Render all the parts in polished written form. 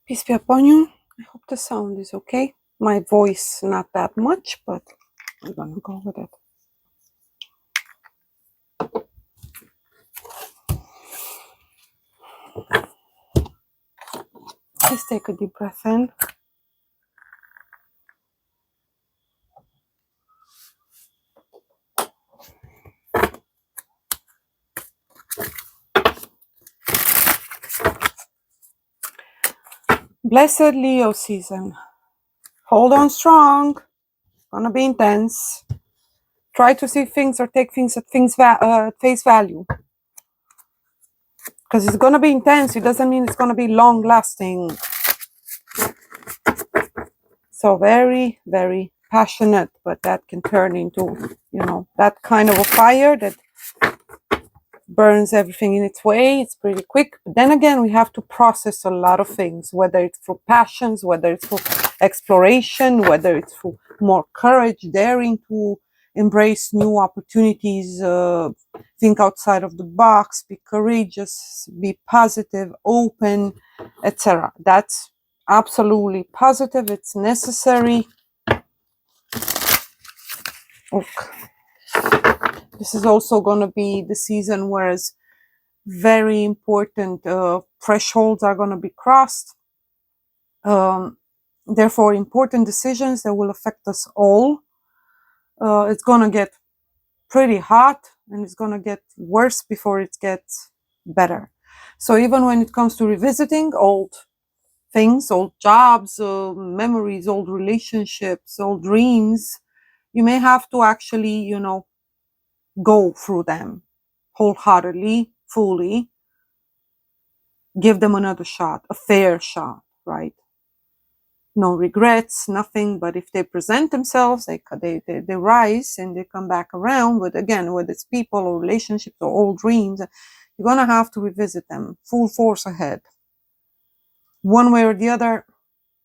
Peace be upon you. I hope the sound is okay. My voice not that much, but I'm gonna go with it. Please take a deep breath in. Blessed Leo season. Hold on strong. Gonna be intense. Try to see things or take things at face value. Because it's gonna be intense. It doesn't mean it's gonna be long lasting. So very, very passionate, but that can turn into, that kind of a fire that burns everything in its way. It's pretty quick. But then again, we have to process a lot of things, whether it's through passions, whether it's through exploration, whether it's through more courage, daring to embrace new opportunities, think outside of the box, be courageous, be positive, open, etc. That's absolutely positive. It's necessary. Okay. This is also going to be the season where very important thresholds are going to be crossed. Therefore, important decisions that will affect us all. It's going to get pretty hot and it's going to get worse before it gets better. So even when it comes to revisiting old things, old jobs, memories, old relationships, old dreams, you may have to actually, go through them wholeheartedly, fully, give them another shot, a fair shot, right? No regrets, nothing. But if they present themselves, they rise and they come back around. But again, whether it's people or relationships or old dreams, you're gonna have to revisit them full force ahead. One way or the other,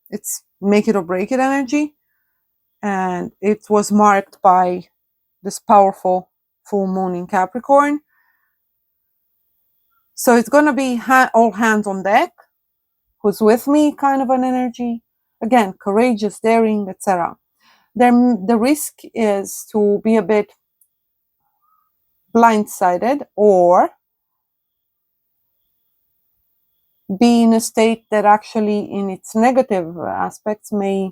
it's make it or break it energy, and it was marked by this powerful full moon in Capricorn. So it's gonna be all hands on deck. Who's with me kind of an energy. Again, courageous, daring, etc. Then the risk is to be a bit blindsided or be in a state that actually in its negative aspects may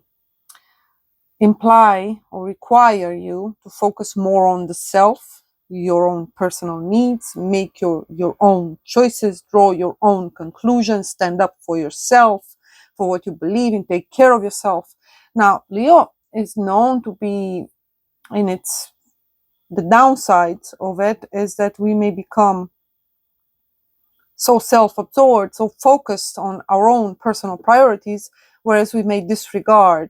imply or require you to focus more on the self, your own personal needs, make your own choices, draw your own conclusions, stand up for yourself, for what you believe in, take care of yourself. Now, Leo is known to be the downside of it is that we may become so self-absorbed, so focused on our own personal priorities, whereas we may disregard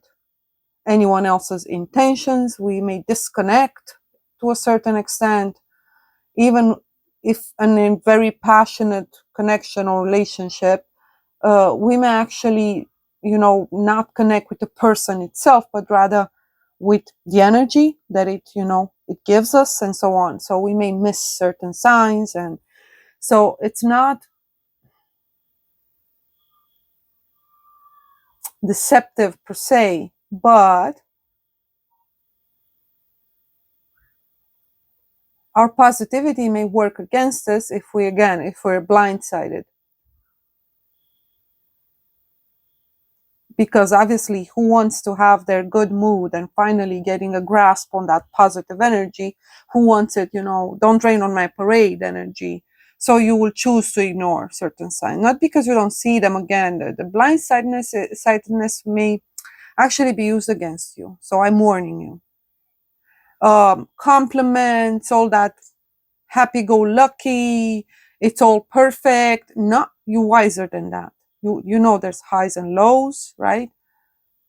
anyone else's intentions. We may disconnect to a certain extent, even if in a very passionate connection or relationship, we may actually, not connect with the person itself, but rather with the energy that it gives us and so on. So we may miss certain signs, and so it's not deceptive per se, but our positivity may work against us if we're blindsided. Because obviously, who wants to have their good mood and finally getting a grasp on that positive energy? Who wants it, don't rain on my parade energy? So you will choose to ignore certain signs, not because you don't see them again. The blindsidedness may actually be used against you. So I'm warning you. Compliments, all that happy-go-lucky, it's all perfect. No, you're wiser than that. You know there's highs and lows, right?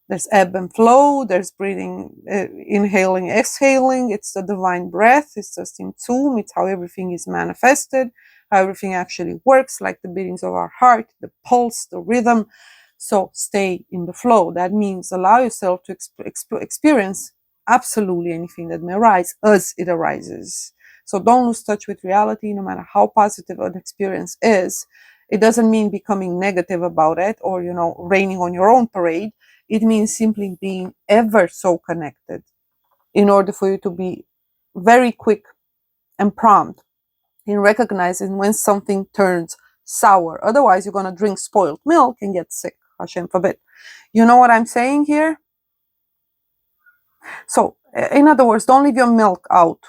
There's ebb and flow, there's breathing, inhaling, exhaling. It's the divine breath. It's just in tune. It's how everything is manifested, how everything actually works, like the beatings of our heart, the pulse, the rhythm. So stay in the flow. That means allow yourself to experience absolutely anything that may arise as it arises. So don't lose touch with reality, no matter how positive an experience is. It doesn't mean becoming negative about it or, raining on your own parade. It means simply being ever so connected in order for you to be very quick and prompt in recognizing when something turns sour. Otherwise, you're going to drink spoiled milk and get sick. Hashem forbid. You know what I'm saying here? So, in other words, don't leave your milk out.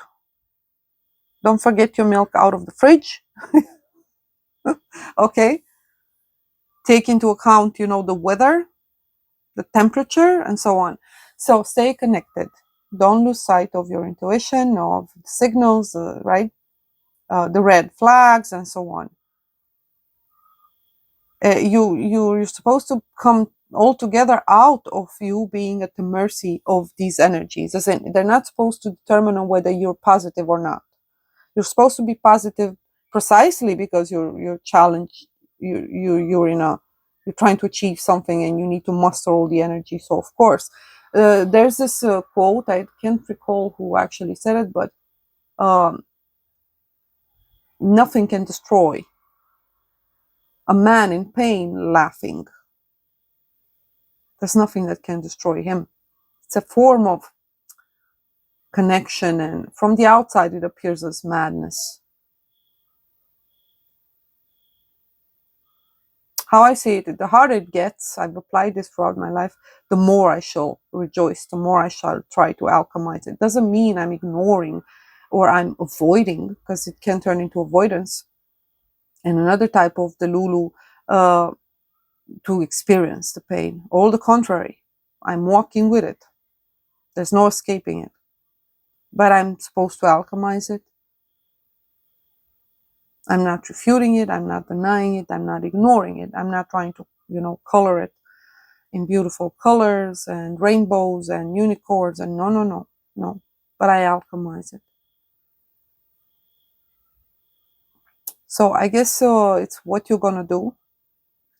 Don't forget your milk out of the fridge. Okay? Take into account, the weather, the temperature, and so on. So stay connected. Don't lose sight of your intuition, of the signals, right? The red flags, and so on. You're supposed to come altogether out of you being at the mercy of these energies. As in, they're not supposed to determine whether you're positive or not. You're supposed to be positive precisely because you're challenged. You're trying to achieve something and you need to muster all the energy. So of course, there's this quote. I can't recall who actually said it, but nothing can destroy a man in pain laughing. There's nothing that can destroy him. It's a form of connection, and from the outside it appears as madness. How I see it, the harder it gets, I've applied this throughout my life, the more I shall rejoice, the more I shall try to alchemize it. Doesn't mean I'm ignoring or I'm avoiding, because it can turn into avoidance and another type of delulu to experience the pain. All the contrary, I'm walking with it. There's no escaping it. But I'm supposed to alchemize it. I'm not refuting it. I'm not denying it. I'm not ignoring it. I'm not trying to, color it in beautiful colors and rainbows and unicorns and no. But I alchemize it. So I guess it's what you're going to do.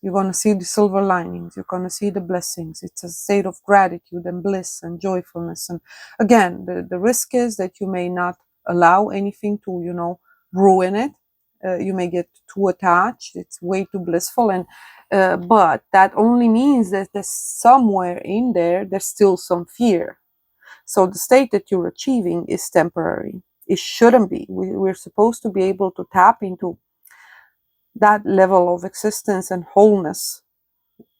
You're going to see the silver linings. You're going to see the blessings. It's a state of gratitude and bliss and joyfulness. And again, the risk is that you may not allow anything to, ruin it. You may get too attached. It's way too blissful. And but that only means that there's somewhere in there's still some fear. So the state that you're achieving is temporary. It shouldn't be. We're supposed to be able to tap into that level of existence and wholeness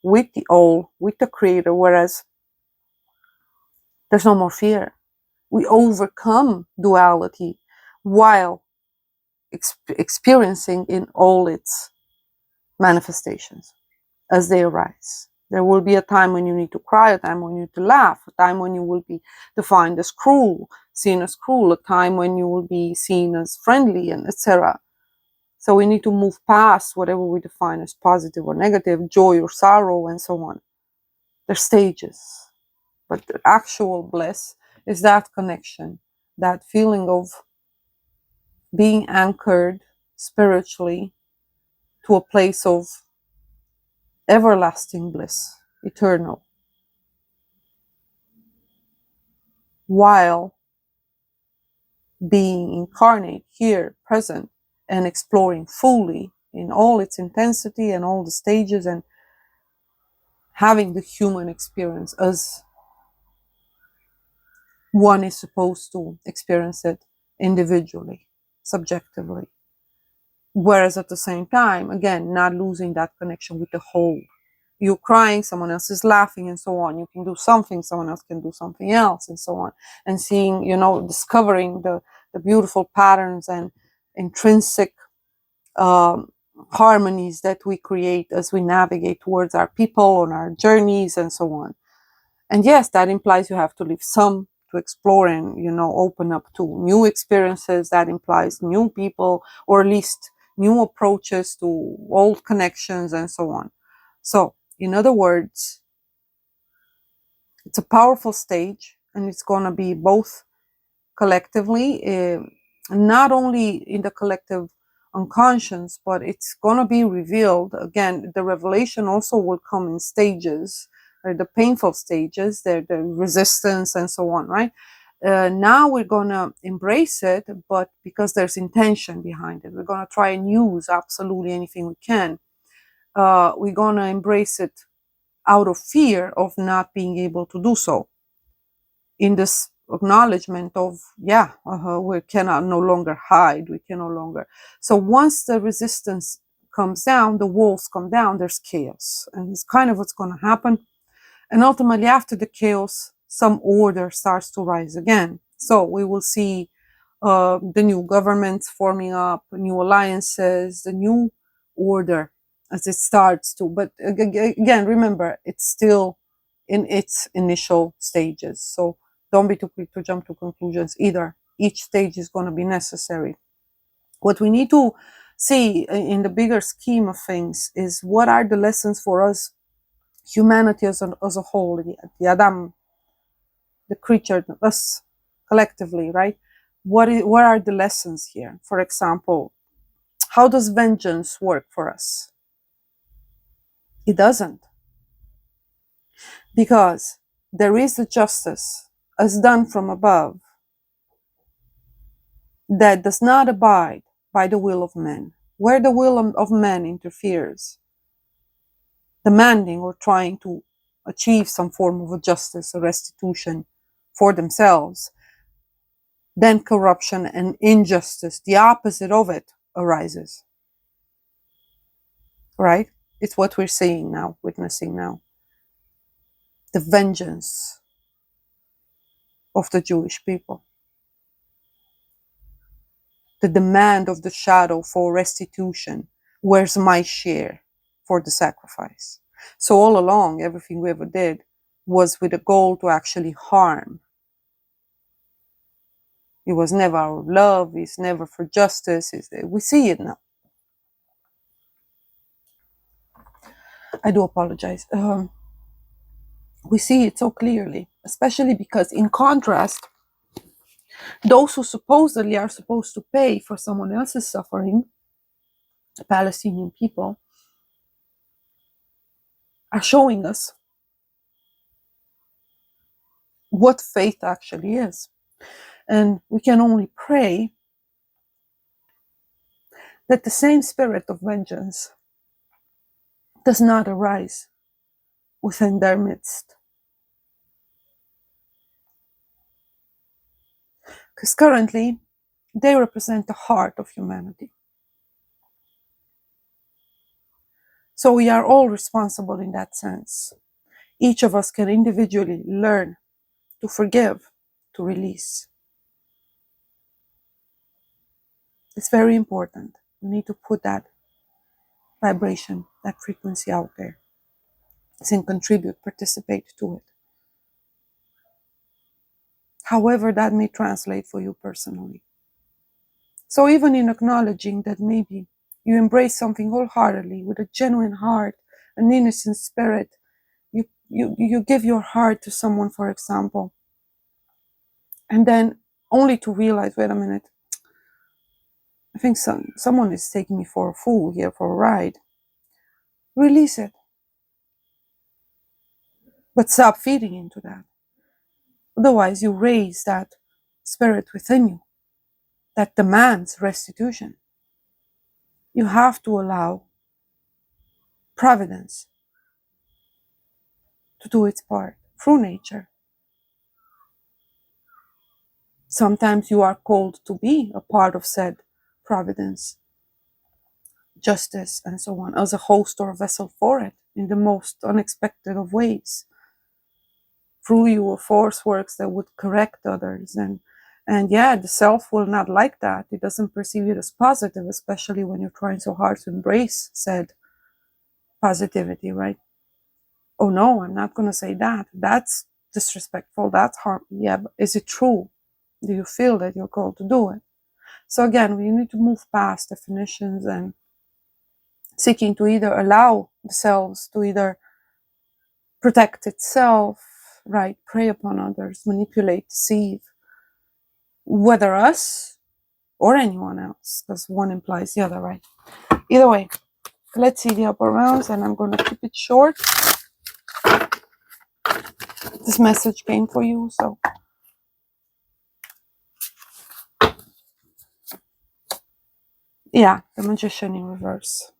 with the all, with the creator, whereas there's no more fear. We overcome duality while experiencing in all its manifestations as they arise. There will be a time when you need to cry, a time when you need to laugh, a time when you will be defined as cruel, seen as cruel, a time when you will be seen as friendly, and etc. So we need to move past whatever we define as positive or negative, joy or sorrow, and so on. They're stages. But the actual bliss is that connection, that feeling of being anchored spiritually to a place of everlasting bliss, eternal, while being incarnate here, present, and exploring fully in all its intensity and all the stages, and having the human experience as one is supposed to experience it individually, subjectively. Whereas at the same time, again, not losing that connection with the whole. You're crying, someone else is laughing, and so on. You can do something, someone else can do something else, and so on. And seeing, discovering the beautiful patterns and intrinsic harmonies that we create as we navigate towards our people on our journeys, and so on. And yes, that implies you have to leave some to explore and, open up to new experiences. That implies new people, or at least new approaches to old connections, and so on. So, in other words, it's a powerful stage, and it's going to be both collectively, not only in the collective unconscious, but it's going to be revealed. Again, the revelation also will come in stages, the painful stages, the resistance, and so on, right? Now we're going to embrace it, but because there's intention behind it, we're going to try and use absolutely anything we can we're gonna embrace it out of fear of not being able to do so, in this acknowledgement of, yeah, we cannot no longer hide, we can no longer. So once the resistance comes down, the walls come down, there's chaos, and it's kind of what's going to happen. And ultimately, after the chaos, some order starts to rise again. So we will see the new governments forming up, new alliances, the new order as it starts to. But again, remember, it's still in its initial stages. So don't be too quick to jump to conclusions either. Each stage is going to be necessary. What we need to see in the bigger scheme of things is, what are the lessons for us, humanity as a whole, the Adam, the creature, us collectively, right? What are the lessons here? For example, how does vengeance work for us? It doesn't. Because there is a justice as done from above that does not abide by the will of men. Where the will of man interferes, demanding or trying to achieve some form of a justice, a restitution for themselves, then corruption and injustice, the opposite of it, arises. Right? It's what we're seeing now, witnessing now. The vengeance of the Jewish people. The demand of the shadow for restitution. Where's my share for the sacrifice? So all along, everything we ever did was with a goal to actually harm. It was never our love, it's never for justice. We see it now. I do apologize. We see it so clearly, especially because, in contrast, those who supposedly are supposed to pay for someone else's suffering, the Palestinian people, are showing us what faith actually is. And we can only pray that the same spirit of vengeance does not arise within their midst. Because currently, they represent the heart of humanity. So we are all responsible in that sense. Each of us can individually learn to forgive, to release. It's very important. We need to put that vibration, that frequency out there. And contribute, participate to it. However that may translate for you personally. So even in acknowledging that maybe you embrace something wholeheartedly with a genuine heart, an innocent spirit, you give your heart to someone, for example, and then only to realize, wait a minute, I think someone is taking me for a fool here, for a ride. Release it. But stop feeding into that. Otherwise, you raise that spirit within you that demands restitution. You have to allow providence to do its part through nature. Sometimes you are called to be a part of said providence, justice, and so on, as a host or a vessel for it in the most unexpected of ways. Through you, a force works that would correct others. And yeah, the self will not like that. It doesn't perceive it as positive, especially when you're trying so hard to embrace said positivity, right? Oh no, I'm not going to say that. That's disrespectful. That's harm. Yeah, but is it true? Do you feel that you're called to do it? So again, we need to move past definitions and seeking to either allow the selves to either protect itself, right, prey upon others, manipulate, deceive, whether us or anyone else, because one implies the other, right? Either way, let's see the upper rounds, and I'm going to keep it short. This message came for you, so yeah, the Magician in reverse.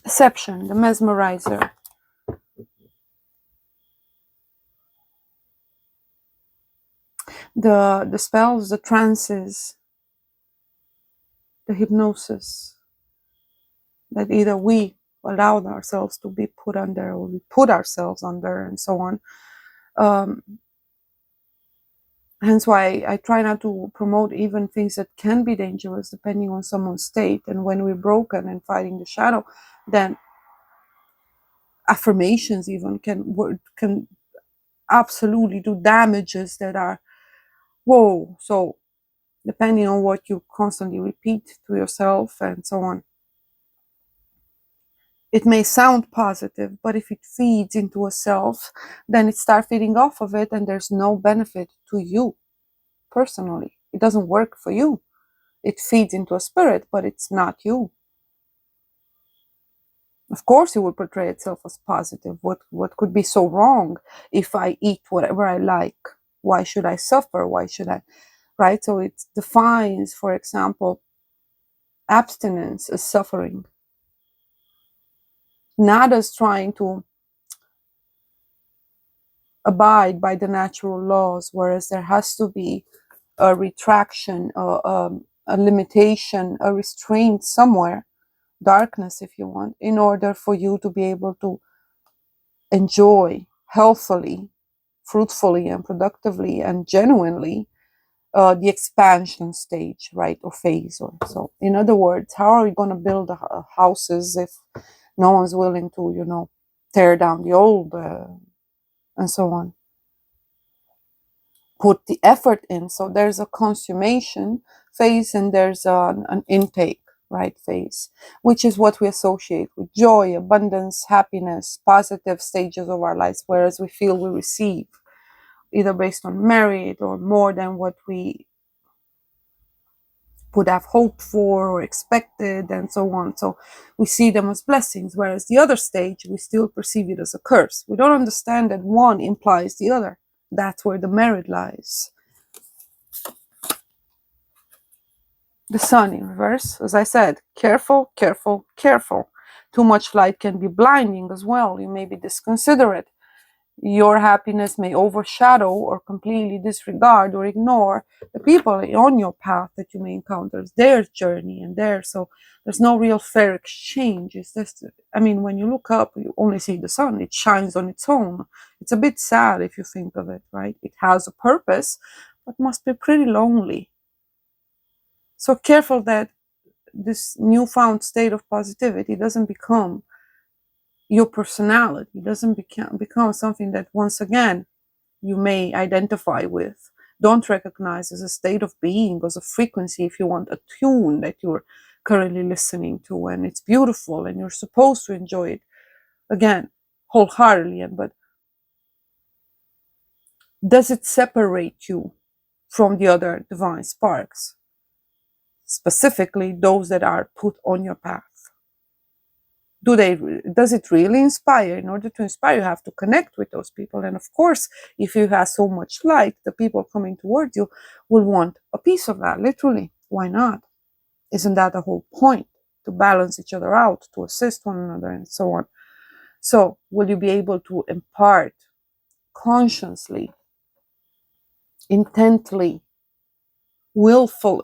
Deception, the mesmerizer. The spells, the trances, the hypnosis that either we allowed ourselves to be put under or we put ourselves under and so on. Hence why I try not to promote even things that can be dangerous depending on someone's state. And when we're broken and fighting the shadow, then affirmations even can absolutely do damages that are whoa. So depending on what you constantly repeat to yourself and so on, it may sound positive, but if it feeds into a self, then it starts feeding off of it, and there's no benefit to you personally. It doesn't work for you. It feeds into a spirit, but it's not you. Of course, it will portray itself as positive. What could be so wrong if I eat whatever I like? Why should I suffer? Why should I? Right? So it defines, for example, abstinence as suffering, not as trying to abide by the natural laws, whereas there has to be a retraction, a limitation, a restraint somewhere, darkness if you want, in order for you to be able to enjoy healthily, fruitfully, and productively and genuinely the expansion stage, right, or phase. Or so, in other words, how are we going to build houses if no one's willing to, tear down the old and so on? Put the effort in. So there's a consummation phase and there's an intake, right, phase, which is what we associate with joy, abundance, happiness, positive stages of our lives, whereas we feel we receive, either based on merit or more than what we would have hoped for or expected, and so on. So we see them as blessings, whereas the other stage, we still perceive it as a curse. We don't understand that one implies the other. That's where the merit lies. The sun in reverse, as I said, careful, careful, careful. Too much light can be blinding as well. You may be disconsiderate. Your happiness may overshadow or completely disregard or ignore the people on your path that you may encounter, their journey and theirs. So there's no real fair exchange. It's just, when you look up, you only see the sun. It shines on its own. It's a bit sad if you think of it, right? It has a purpose, but must be pretty lonely. So careful that this newfound state of positivity doesn't become your personality. It doesn't become something that, once again, you may identify with. Don't recognize as a state of being, as a frequency, if you want, a tune that you're currently listening to, and it's beautiful and you're supposed to enjoy it, again, wholeheartedly. But does it separate you from the other divine sparks, specifically those that are put on your path? Does it really inspire? In order to inspire, you have to connect with those people. And of course, if you have so much light, the people coming towards you will want a piece of that, literally. Why not? Isn't that the whole point? To balance each other out, to assist one another, and so on. So will you be able to impart consciously, intently, willfully,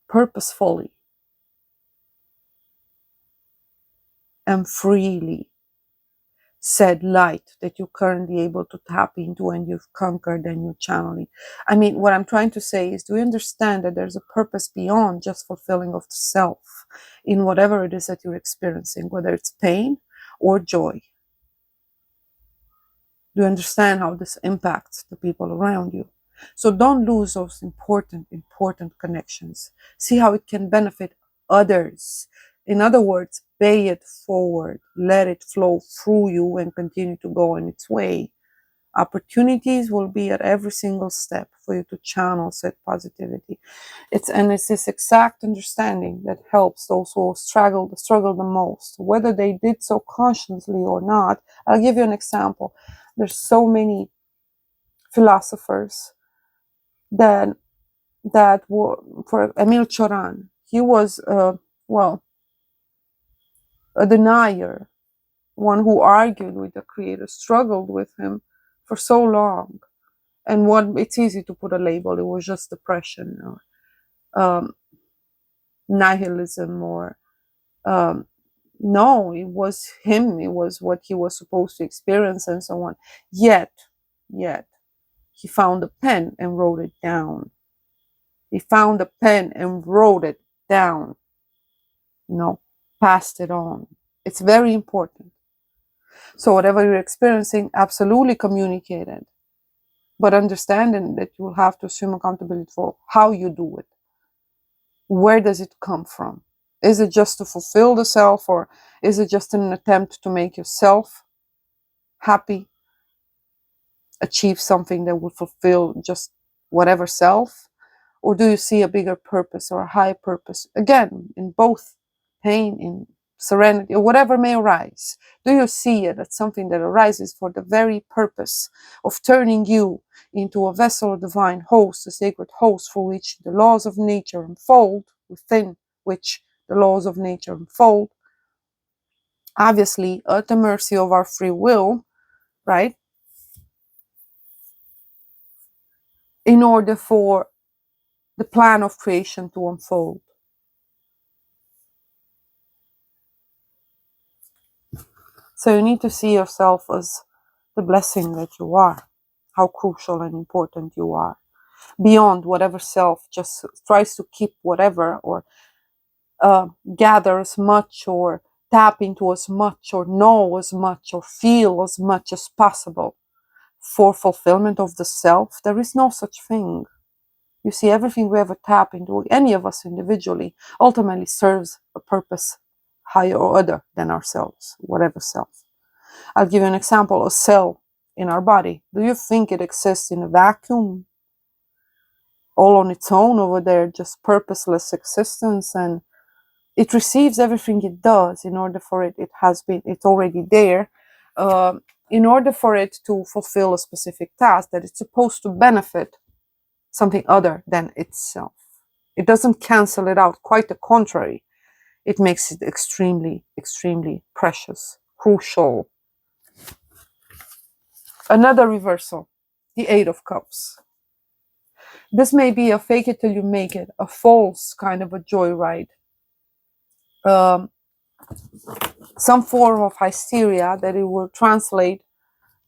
purposefully, and freely said light that you're currently able to tap into and you've conquered and you're channeling? What I'm trying to say is, do you understand that there's a purpose beyond just fulfilling of the self in whatever it is that you're experiencing, whether it's pain or joy? Do you understand how this impacts the people around you? So don't lose those important connections. See how it can benefit others. In other words, pay it forward. Let it flow through you and continue to go in its way. Opportunities will be at every single step for you to channel said positivity. It's this exact understanding that helps those who struggle the most, whether they did so consciously or not. I'll give you an example. There's so many philosophers that were, for Emil Cioran, he was a denier, one who argued with the creator, struggled with him for so long. And it's easy to put a label. It was just depression or nihilism or no, it was him. It was what he was supposed to experience and so on. Yet, he found a pen and wrote it down. He found a pen and wrote it down. Passed it on. It's very important. So whatever you're experiencing, absolutely communicate it. But understanding that you will have to assume accountability for how you do it. Where does it come from? Is it just to fulfill the self, or is it just an attempt to make yourself happy, achieve something that will fulfill just whatever self? Or do you see a bigger purpose or a higher purpose? Again, in both pain, in serenity, or whatever may arise, do you see it as something that arises for the very purpose of turning you into a vessel of divine host, a sacred host for which the laws of nature unfold, within which the laws of nature unfold, obviously at the mercy of our free will, right? In order for the plan of creation to unfold. So you need to see yourself as the blessing that you are, how crucial and important you are, beyond whatever self just tries to keep whatever, or gather as much, or tap into as much, or know as much, or feel as much as possible for fulfillment of the self. There is no such thing. You see, everything we ever tap into, any of us individually, ultimately serves a purpose higher or other than ourselves, whatever self. I'll give you an example. A cell in our body. Do you think it exists in a vacuum, all on its own over there, just purposeless existence? And it receives everything it does in order for it's already there, in order for it to fulfill a specific task that it's supposed to benefit something other than itself. It doesn't cancel it out. Quite the contrary. It makes it extremely, extremely precious, crucial. Another reversal, the Eight of Cups. This may be a fake it till you make it, a false kind of a joyride. Some form of hysteria that it will translate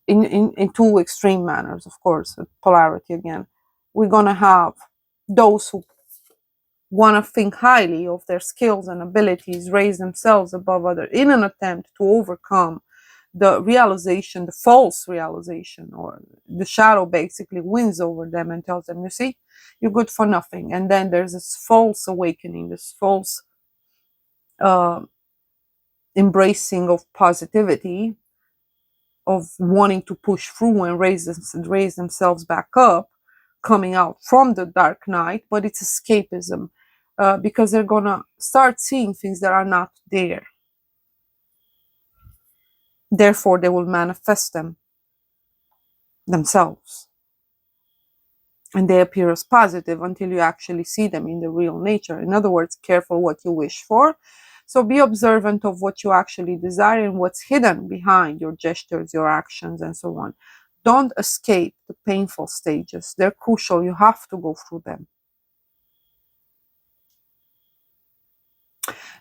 in two extreme manners, of course, polarity again. We're going to have those who want to think highly of their skills and abilities, raise themselves above others in an attempt to overcome the realization, the false realization, or the shadow basically wins over them and tells them, you see, you're good for nothing. And then there's this false awakening, this false embracing of positivity, of wanting to push through and raise themselves back up, coming out from the dark night, but it's escapism, because they're gonna start seeing things that are not there. Therefore, they will manifest them themselves. And they appear as positive until you actually see them in the real nature. In other words, careful what you wish for. So be observant of what you actually desire and what's hidden behind your gestures, your actions, and so on. Don't escape the painful stages. They're crucial. You have to go through them.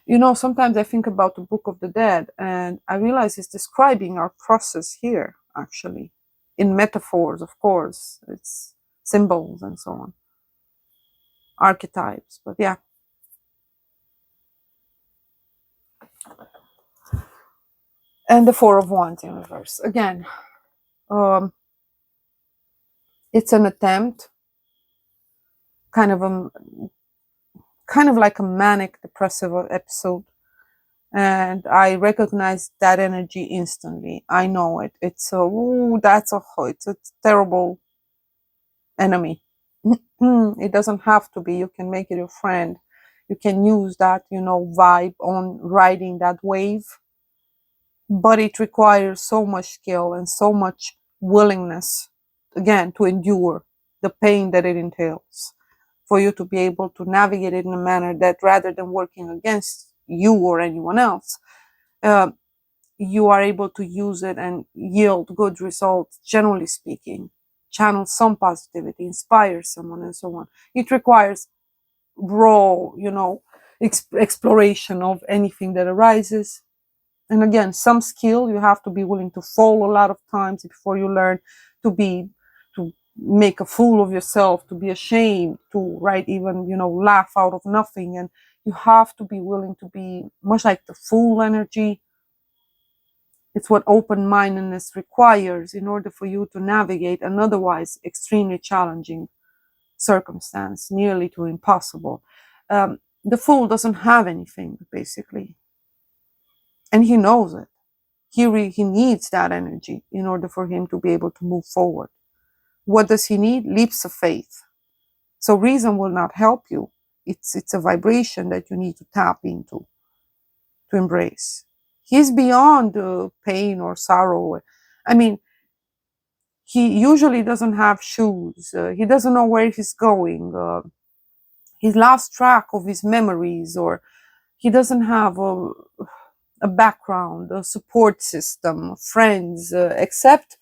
You know, sometimes I think about the Book of the Dead and I realize it's describing our process here, actually, in metaphors, of course. It's symbols and so on, archetypes, but yeah. And the Four of Wands in reverse. Again, it's an attempt, kind of like a manic depressive episode. And I recognize that energy instantly. I know it. It's it's a terrible enemy. It doesn't have to be. You can make it your friend. You can use that, vibe on riding that wave. But it requires so much skill and so much willingness, again, to endure the pain that it entails, for you to be able to navigate it in a manner that, rather than working against you or anyone else, you are able to use it and yield good results, generally speaking, channel some positivity, inspire someone, and so on. It requires raw, exploration of anything that arises. And again, some skill you have to be willing to fall a lot of times before you learn to make a fool of yourself, to be ashamed, to even laugh out of nothing. And you have to be willing to be much like the fool energy. It's what open-mindedness requires in order for you to navigate an otherwise extremely challenging circumstance, nearly to impossible. The fool doesn't have anything, basically, and he knows it. He needs that energy in order for him to be able to move forward. What does he need? Leaps of faith. So reason will not help you. It's a vibration that you need to tap into, to embrace. He's beyond pain or sorrow. I mean, he usually doesn't have shoes. He doesn't know where he's going. He's lost track of his memories, or he doesn't have a background, a support system, friends, except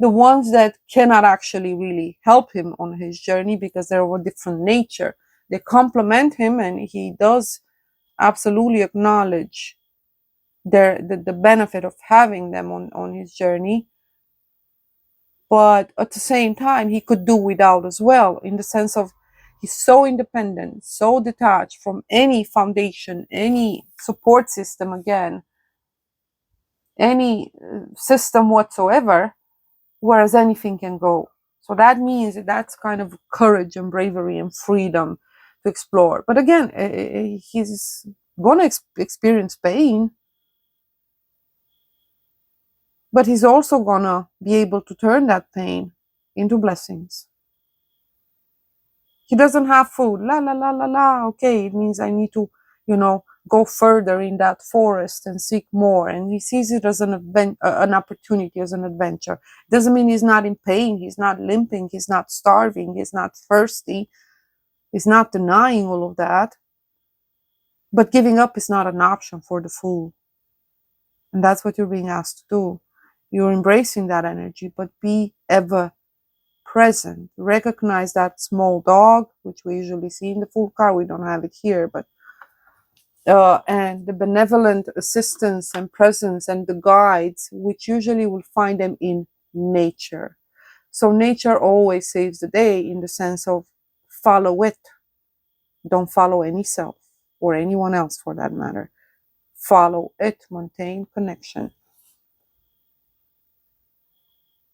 the ones that cannot actually really help him on his journey because they're of a different nature. They complement him, and he does absolutely acknowledge the benefit of having them on his journey. But at the same time, he could do without as well, in the sense of he's so independent, so detached from any foundation, any support system, again, any system whatsoever, whereas anything can go. So that means that's kind of courage and bravery and freedom to explore. But again, he's going to experience pain, but he's also going to be able to turn that pain into blessings. He doesn't have food. La, la, la, la, la. Okay, it means I need to, go further in that forest and seek more. And he sees it as an opportunity, as an adventure. Doesn't mean he's not in pain. He's not limping. He's not starving. He's not thirsty. He's not denying all of that. But giving up is not an option for the fool. And that's what you're being asked to do. You're embracing that energy, but be ever present. Recognize that small dog, which we usually see in the Fool card. We don't have it here, but and the benevolent assistance and presence and the guides, which usually will find them in nature. So nature always saves the day, in the sense of follow it. Don't follow any self or anyone else for that matter. Follow it. Maintain connection.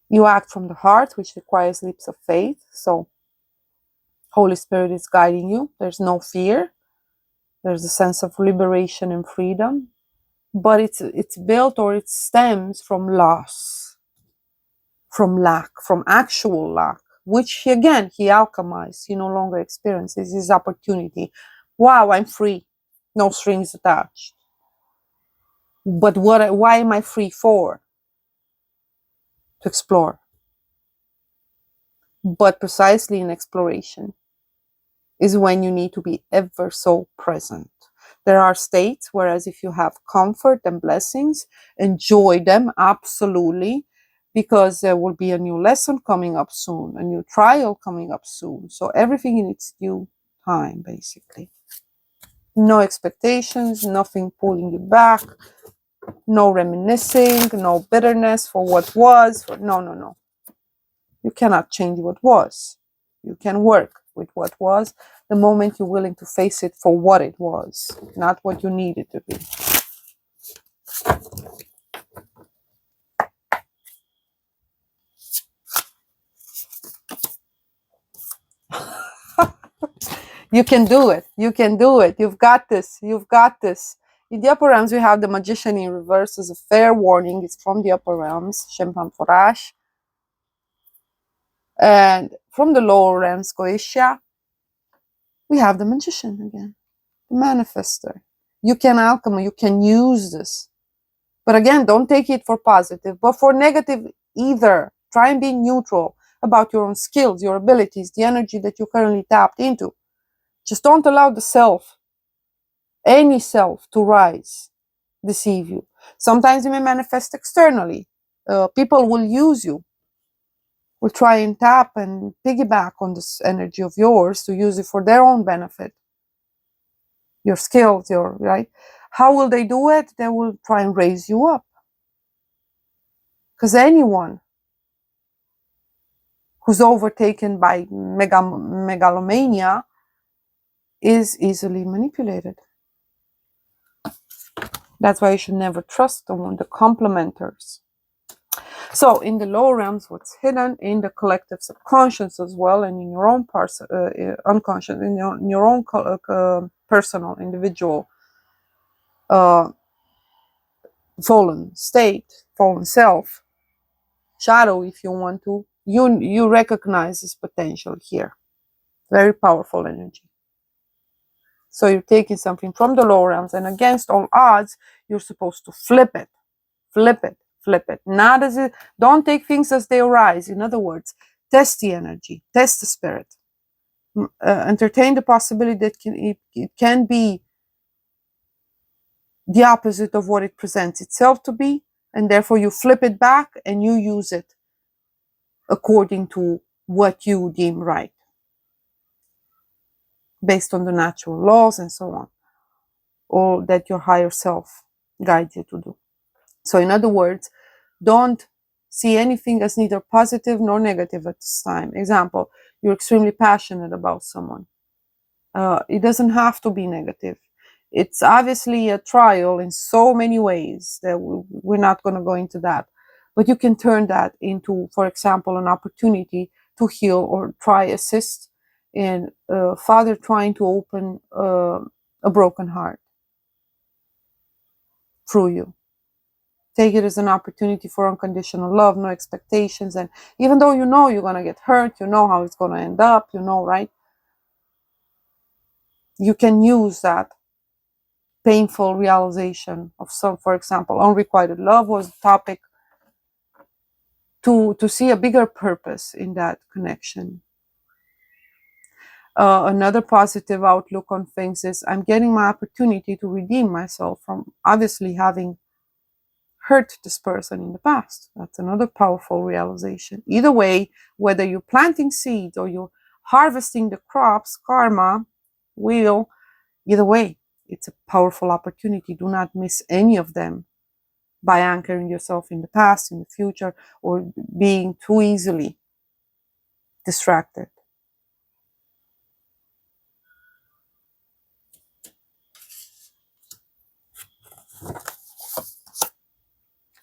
You act from the heart, which requires leaps of faith. So Holy Spirit is guiding you. There's no fear. There's a sense of liberation and freedom. But it's built, or it stems from loss, from lack, from actual lack, which he alchemized. He no longer experiences his opportunity. Wow, I'm free. No strings attached. But why am I free for? To explore. But precisely in exploration is when you need to be ever so present. There are states, whereas if you have comfort and blessings, enjoy them absolutely, because there will be a new lesson coming up soon, a new trial coming up soon. So everything in its due time, basically. No expectations, nothing pulling you back, no reminiscing, no bitterness for what was. No. You cannot change what was. You can work with what was the moment you're willing to face it for what it was, not what you need it to be. You can do it. You can do it. You've got this. You've got this. In the upper realms, we have the Magician in reverse as a fair warning. It's from the upper realms, Shempan Forash. And from the lower realms, Goetia, we have the Magician again, the Manifester. You can alchemy, you can use this. But again, don't take it for positive, but for negative either. Try and be neutral about your own skills, your abilities, the energy that you currently tapped into. Just don't allow the self, any self, to rise, deceive you. Sometimes it may manifest externally. People will use you, will try and tap and piggyback on this energy of yours to use it for their own benefit. Your skills, your right. How will they do it? They will try and raise you up. Because anyone who's overtaken by megalomania is easily manipulated. That's why you should never trust the complementers. So in the lower realms, what's hidden in the collective subconscious as well, and in your own unconscious, in your own personal, individual, fallen state, fallen self, shadow, if you want to, you recognize this potential here. Very powerful energy. So you're taking something from the lower realms, and against all odds, you're supposed to flip it, flip it, flip it. Not as it. Don't take things as they arise. In other words, test the energy, test the spirit, entertain the possibility that it can be the opposite of what it presents itself to be, and therefore you flip it back and you use it according to what you deem right, based on the natural laws and so on, or that your higher self guides you to do. So in other words, don't see anything as neither positive nor negative at this time. Example, you're extremely passionate about someone. It doesn't have to be negative. It's obviously a trial in so many ways that we're not going to go into that. But you can turn that into, for example, an opportunity to heal or try assist in Father trying to open a broken heart through you. Take it as an opportunity for unconditional love, no expectations. And even though you know you're going to get hurt, you know how it's going to end up, you know, right? You can use that painful realization of some, for example, unrequited love was the topic, to see a bigger purpose in that connection. Another positive outlook on things is I'm getting my opportunity to redeem myself from obviously having hurt this person in the past. That's another powerful realization. Either way, whether you're planting seeds or you're harvesting the crops, karma will, either way, it's a powerful opportunity. Do not miss any of them by anchoring yourself in the past, in the future, or being too easily distracted.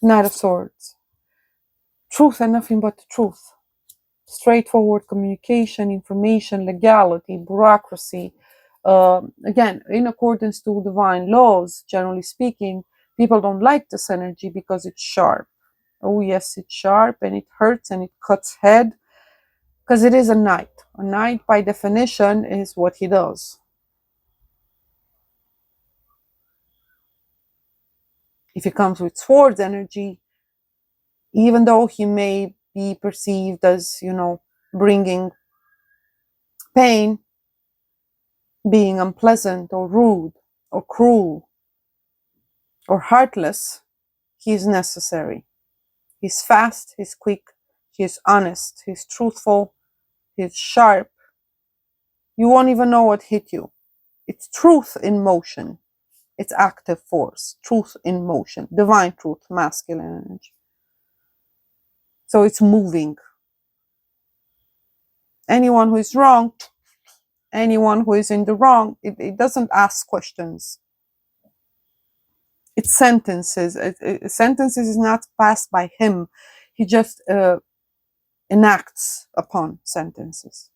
Knight of Swords. Truth and nothing but the truth. Straightforward communication, information, legality, bureaucracy. Again, in accordance to divine laws, generally speaking, people don't like this energy because it's sharp. Oh yes, it's sharp and it hurts and it cuts head, because it is a knight. A knight, by definition, is what he does. If he comes with swords energy, even though he may be perceived as, bringing pain, being unpleasant or rude or cruel or heartless, he is necessary. He's fast, he's quick, he's honest, he's truthful, he's sharp. You won't even know what hit you. It's truth in motion. It's active force, truth in motion, divine truth, masculine energy. So it's moving. Anyone who is wrong, anyone who is in the wrong, it doesn't ask questions. It's sentences. Sentences is not passed by him. He just enacts upon sentences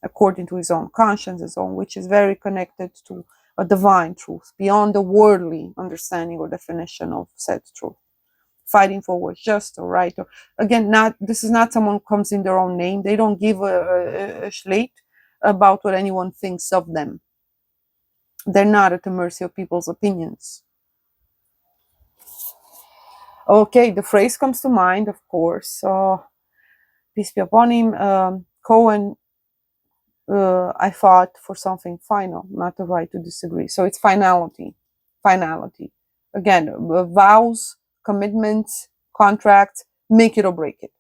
according to his own conscience, his own, which is very connected to a divine truth beyond the worldly understanding or definition of said truth. Fighting for what's just or right. Or again, this is not someone who comes in their own name. They don't give a slate about what anyone thinks of them. They're not at the mercy of people's opinions. Okay, the phrase comes to mind, of course. Peace be upon him. Cohen, I fought for something final, not the right to disagree. So it's finality. Finality. again, vows, commitments, contracts, make it or break it.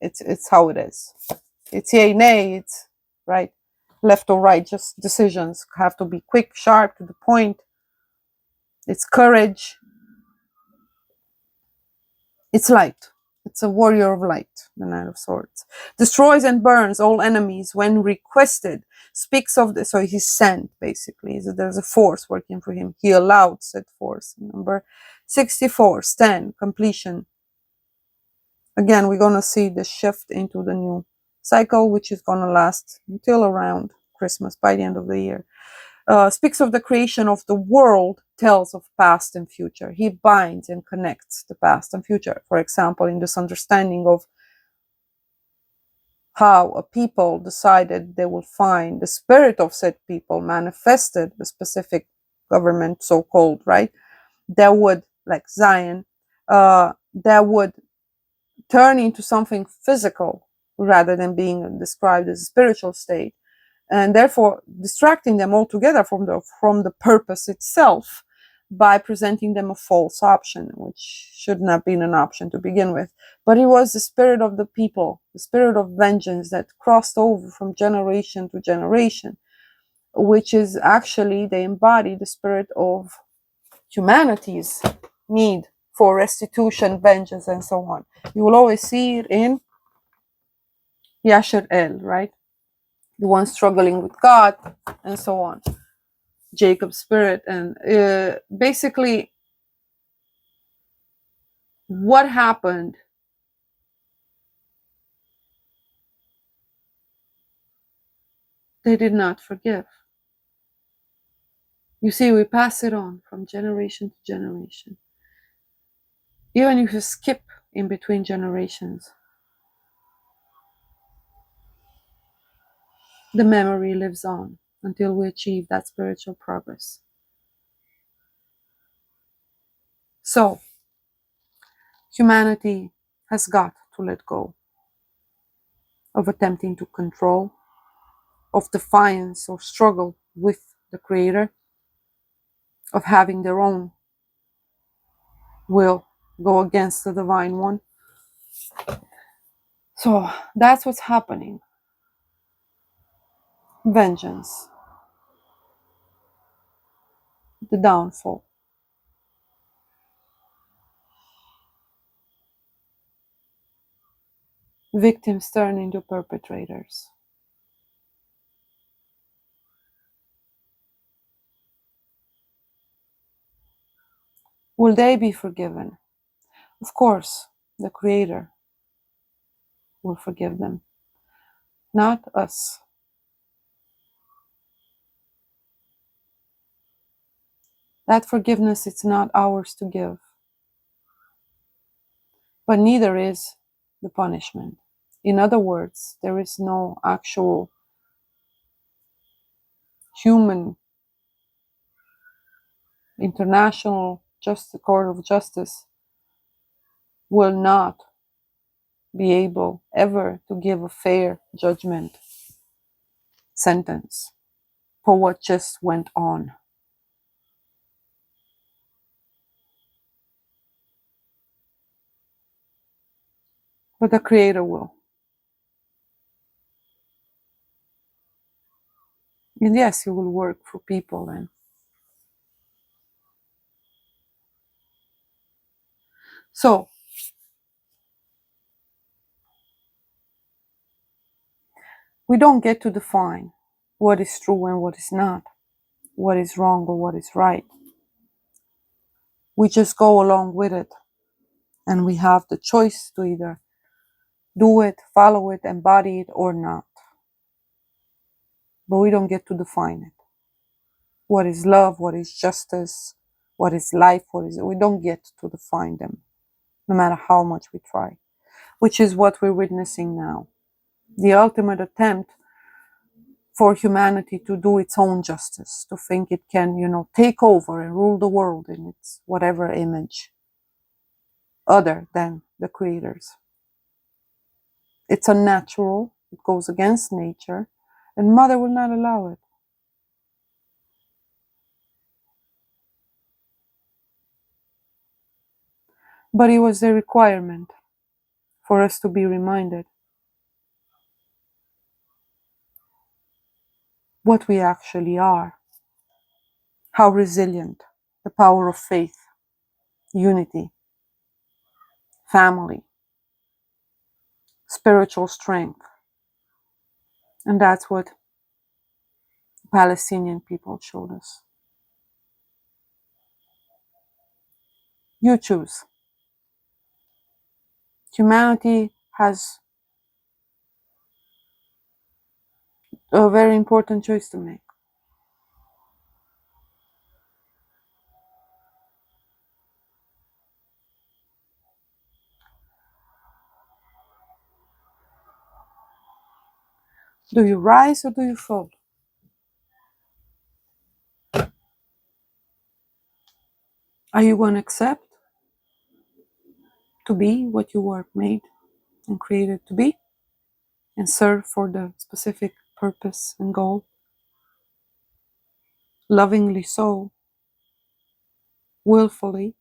It's how it is. It's yay, nay, it's right, left or right, just decisions have to be quick, sharp, to the point. It's courage. It's light. It's a warrior of light, the Knight of Swords. Destroys and burns all enemies when requested. Speaks of the, so he's sent basically. So there's a force working for him. He allowed said force. Number 64, stand, completion. Again, we're gonna see the shift into the new cycle, which is gonna last until around Christmas, by the end of the year. Speaks of the creation of the world, tells of past and future. He binds and connects the past and future. For example, in this understanding of how a people decided they will find the spirit of said people manifested the specific government, so-called, right? That would, like Zion, that would turn into something physical rather than being described as a spiritual state, and therefore distracting them altogether from the purpose itself by presenting them a false option, which shouldn't have been an option to begin with. But it was the spirit of the people, the spirit of vengeance that crossed over from generation to generation, which is actually, they embody the spirit of humanity's need for restitution, vengeance, and so on. You will always see it in Yasher El, right? The one struggling with God, and so on. Jacob's spirit. And basically, what happened? They did not forgive. You see, we pass it on from generation to generation. Even if you skip in between generations, the memory lives on until we achieve that spiritual progress. So, humanity has got to let go of attempting to control, of defiance or struggle with the Creator, of having their own will go against the Divine One. So that's what's happening. Vengeance, the downfall. Victims turn into perpetrators. Will they be forgiven? Of course, the Creator will forgive them, not us. That forgiveness is not ours to give, but neither is the punishment. In other words, there is no actual human international court of justice will not be able ever to give a fair judgment sentence for what just went on. But the Creator will. And yes, He will work for people. And so, we don't get to define what is true and what is not, what is wrong or what is right. We just go along with it. And we have the choice to either do it, follow it, embody it, or not. But we don't get to define it. What is love? What is justice? What is life? We don't get to define them, no matter how much we try, which is what we're witnessing now. The ultimate attempt for humanity to do its own justice, to think it can, take over and rule the world in its whatever image other than the Creator's. It's unnatural, it goes against nature, and Mother will not allow it. But it was a requirement for us to be reminded what we actually are, how resilient, the power of faith, unity, family, spiritual strength. And that's what Palestinian people showed us. You choose. Humanity has a very important choice to make. Do you rise or do you fall? Are you going to accept to be what you were made and created to be and serve for the specific purpose and goal? Lovingly so, willfully,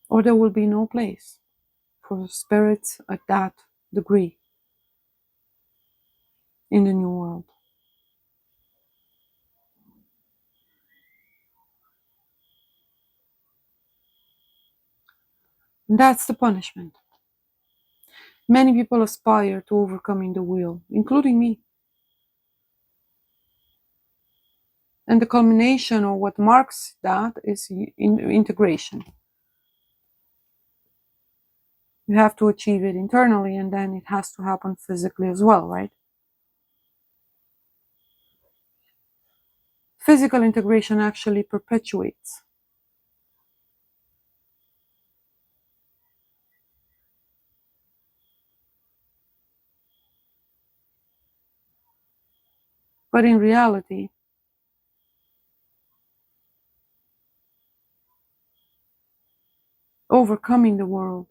or there will be no place for spirits at that degree in the new world. And that's the punishment. Many people aspire to overcoming the will, including me. And the culmination or what marks that is integration. You have to achieve it internally and then it has to happen physically as well, right? Physical integration actually perpetuates. But in reality, overcoming the world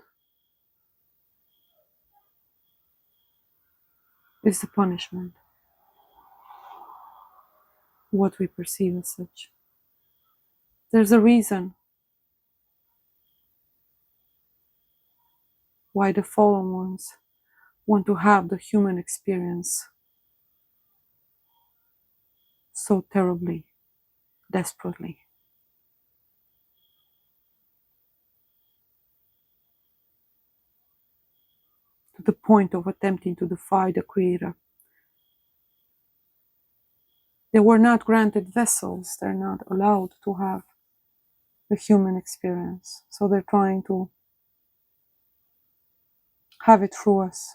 is the punishment, what we perceive as such. There's a reason why the fallen ones want to have the human experience so terribly, desperately. To the point of attempting to defy the Creator. They were not granted vessels, they're not allowed to have the human experience. So they're trying to have it through us.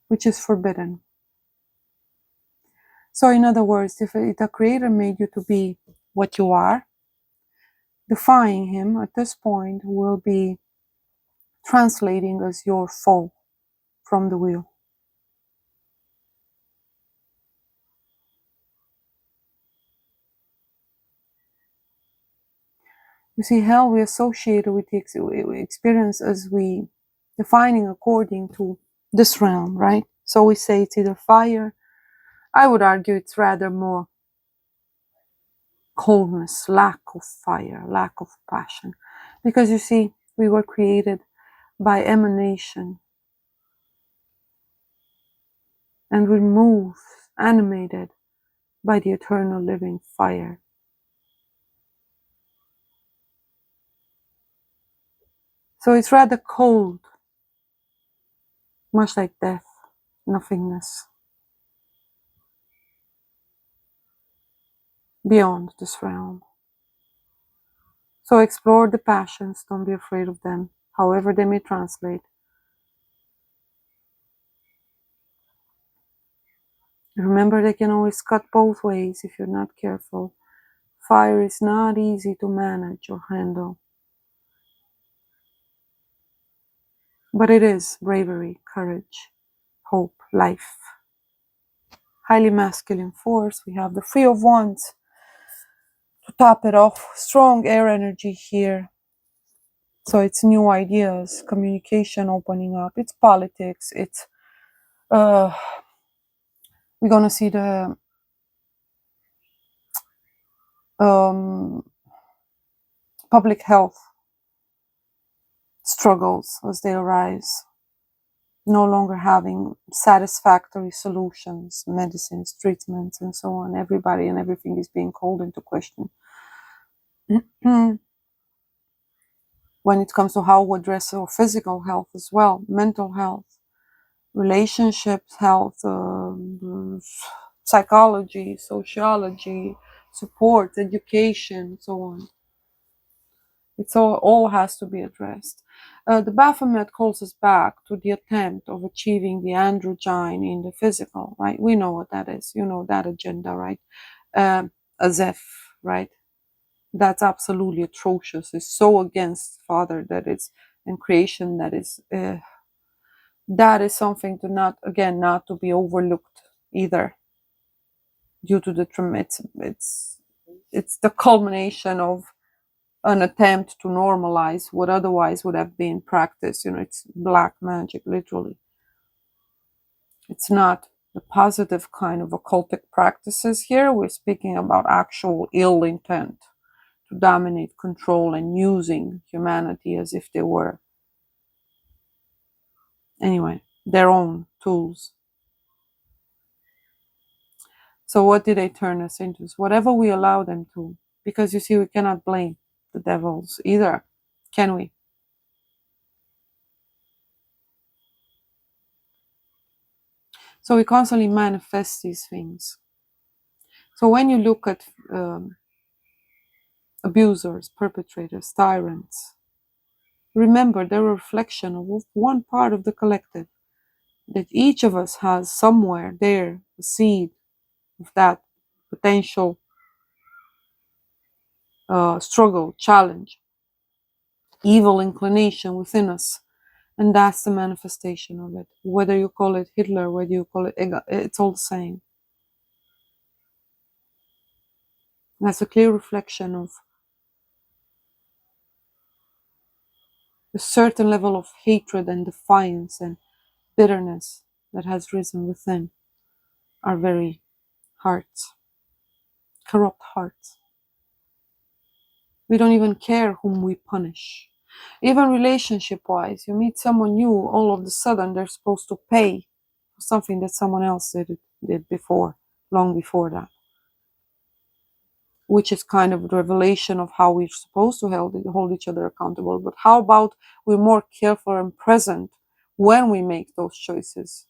Which is forbidden. So in other words, if the Creator made you to be what you are, defying Him at this point will be translating as your fall from the wheel. You see, hell we associate with the experience as we defining according to this realm, right? So we say it's either fire. I would argue it's rather more coldness, lack of fire, lack of passion. Because you see, we were created by emanation and we move animated by the eternal living fire. So it's rather cold, much like death, nothingness, beyond this realm. So explore the passions, don't be afraid of them, however they may translate. Remember, they can always cut both ways if you're not careful. Fire is not easy to manage or handle. But it is bravery, courage, hope, life. Highly masculine force. We have the Three of Wands to top it off. Strong air energy here. So it's new ideas, communication opening up. It's politics. It's we're gonna see the public health struggles as they arise, no longer having satisfactory solutions, medicines, treatments, and so on. Everybody and everything is being called into question. When it comes to how we address our physical health as well, mental health, relationships, health, psychology, sociology, support, education, so on. It's all has to be addressed. The Baphomet calls us back to the attempt of achieving the androgyne in the physical, right? We know what that is. You know that agenda, right? As if, right? That's absolutely atrocious. It's so against Father that it's in creation that is something to not to be overlooked either, due to the it's the culmination of an attempt to normalize what otherwise would have been practiced. It's black magic, literally. It's not the positive kind of occultic practices here. We're speaking about actual ill intent to dominate, control, and using humanity as if they were, anyway, their own tools. So what did they turn us into? Whatever we allow them to. Because you see, we cannot blame the devils either, can we? So we constantly manifest these things. So when you look at abusers, perpetrators, tyrants, remember they're a reflection of one part of the collective. That each of us has somewhere there a seed of that potential struggle, challenge, evil inclination within us. And that's the manifestation of it. Whether you call it Hitler, whether you call it Ega, it's all the same. That's a clear reflection of a certain level of hatred and defiance and bitterness that has risen within our very hearts, corrupt hearts. We don't even care whom we punish. Even relationship-wise, you meet someone new, all of a sudden they're supposed to pay for something that someone else did before, long before that. Which is kind of a revelation of how we're supposed to hold each other accountable. But how about we're more careful and present when we make those choices?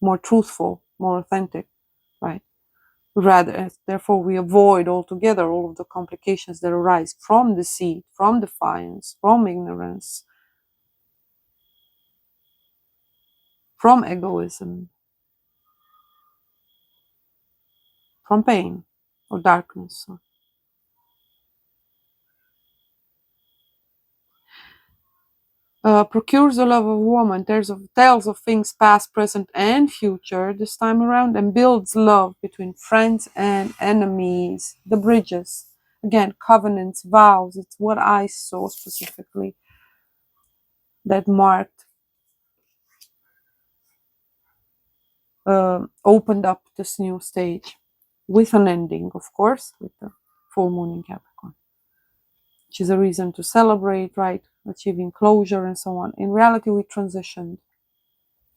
More truthful, more authentic, right? Rather, therefore, we avoid altogether all of the complications that arise from deceit, from defiance, from ignorance, from egoism, from pain or darkness. Procures the love of woman, tells of things past, present, and future this time around, and builds love between friends and enemies. The bridges, again, covenants, vows. It's what I saw specifically that marked, opened up this new stage with an ending, of course, with the full moon in Capricorn, which is a reason to celebrate, right? Achieving closure and so on. In reality, we transitioned.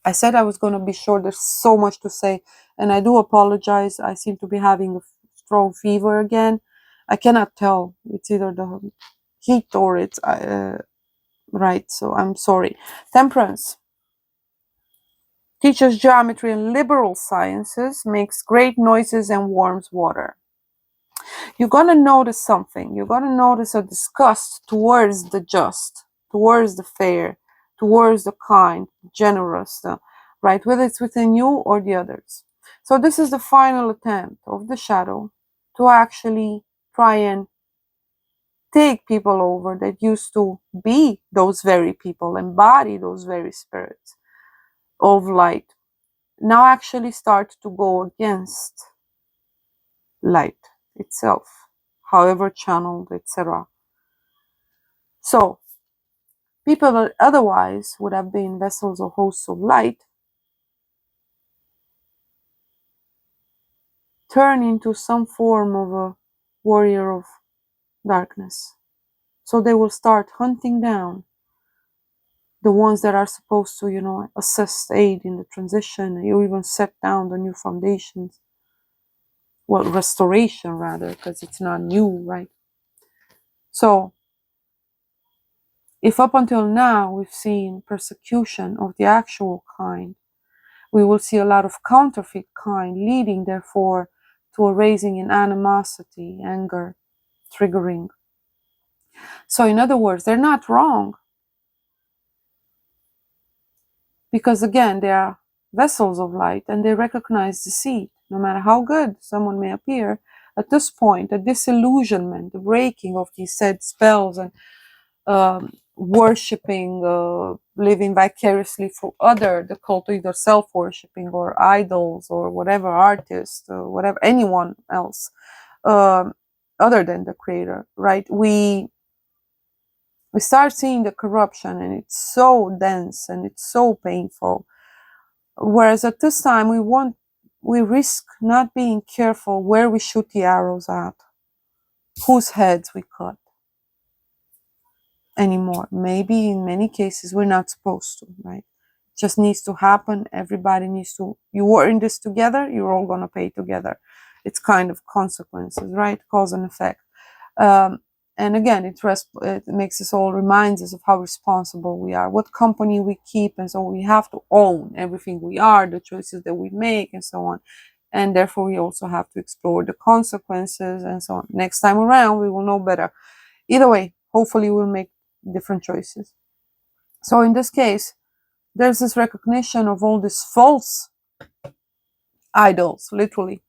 I said I was going to be short. There's so much to say, and I do apologize. I seem to be having a strong fever again. I cannot tell. It's either the heat or it's right. So I'm sorry. Temperance teaches geometry and liberal sciences, makes great noises and warms water. You're going to notice something. You're going to notice a disgust towards the just, towards the fair, towards the kind, generous, right? Whether it's within you or the others. So this is the final attempt of the shadow to actually try and take people over that used to be those very people, embody those very spirits of light. Now actually start to go against light itself, however channeled, etc. So, people that otherwise would have been vessels or hosts of light turn into some form of a warrior of darkness. So they will start hunting down the ones that are supposed to, assist, aid in the transition, or even set down the new foundations. Well, restoration rather, because it's not new, right? So, if up until now we've seen persecution of the actual kind, we will see a lot of counterfeit kind, leading, therefore, to a raising in animosity, anger, triggering. So, in other words, they're not wrong, because again, they are vessels of light and they recognize deceit. No matter how good someone may appear, at this point, the disillusionment, the breaking of these said spells and worshipping, living vicariously through the cult, either self-worshipping or idols or whatever, artists or whatever, anyone else um, other than the creator, right? We start seeing the corruption, and it's so dense and it's so painful. Whereas at this time, we risk not being careful where we shoot the arrows at, whose heads we cut anymore. Maybe in many cases we're not supposed to, right? It just needs to happen. Everybody needs to, you are in this together, you're all gonna pay together. It's kind of consequences, right? Cause and effect. And again, it makes us all, reminds us of how responsible we are, what company we keep, and so we have to own everything we are, the choices that we make, and so on. And therefore, we also have to explore the consequences and so on. Next time around, we will know better. Either way, hopefully, we'll make different choices. So in this case, there's this recognition of all these false idols, literally,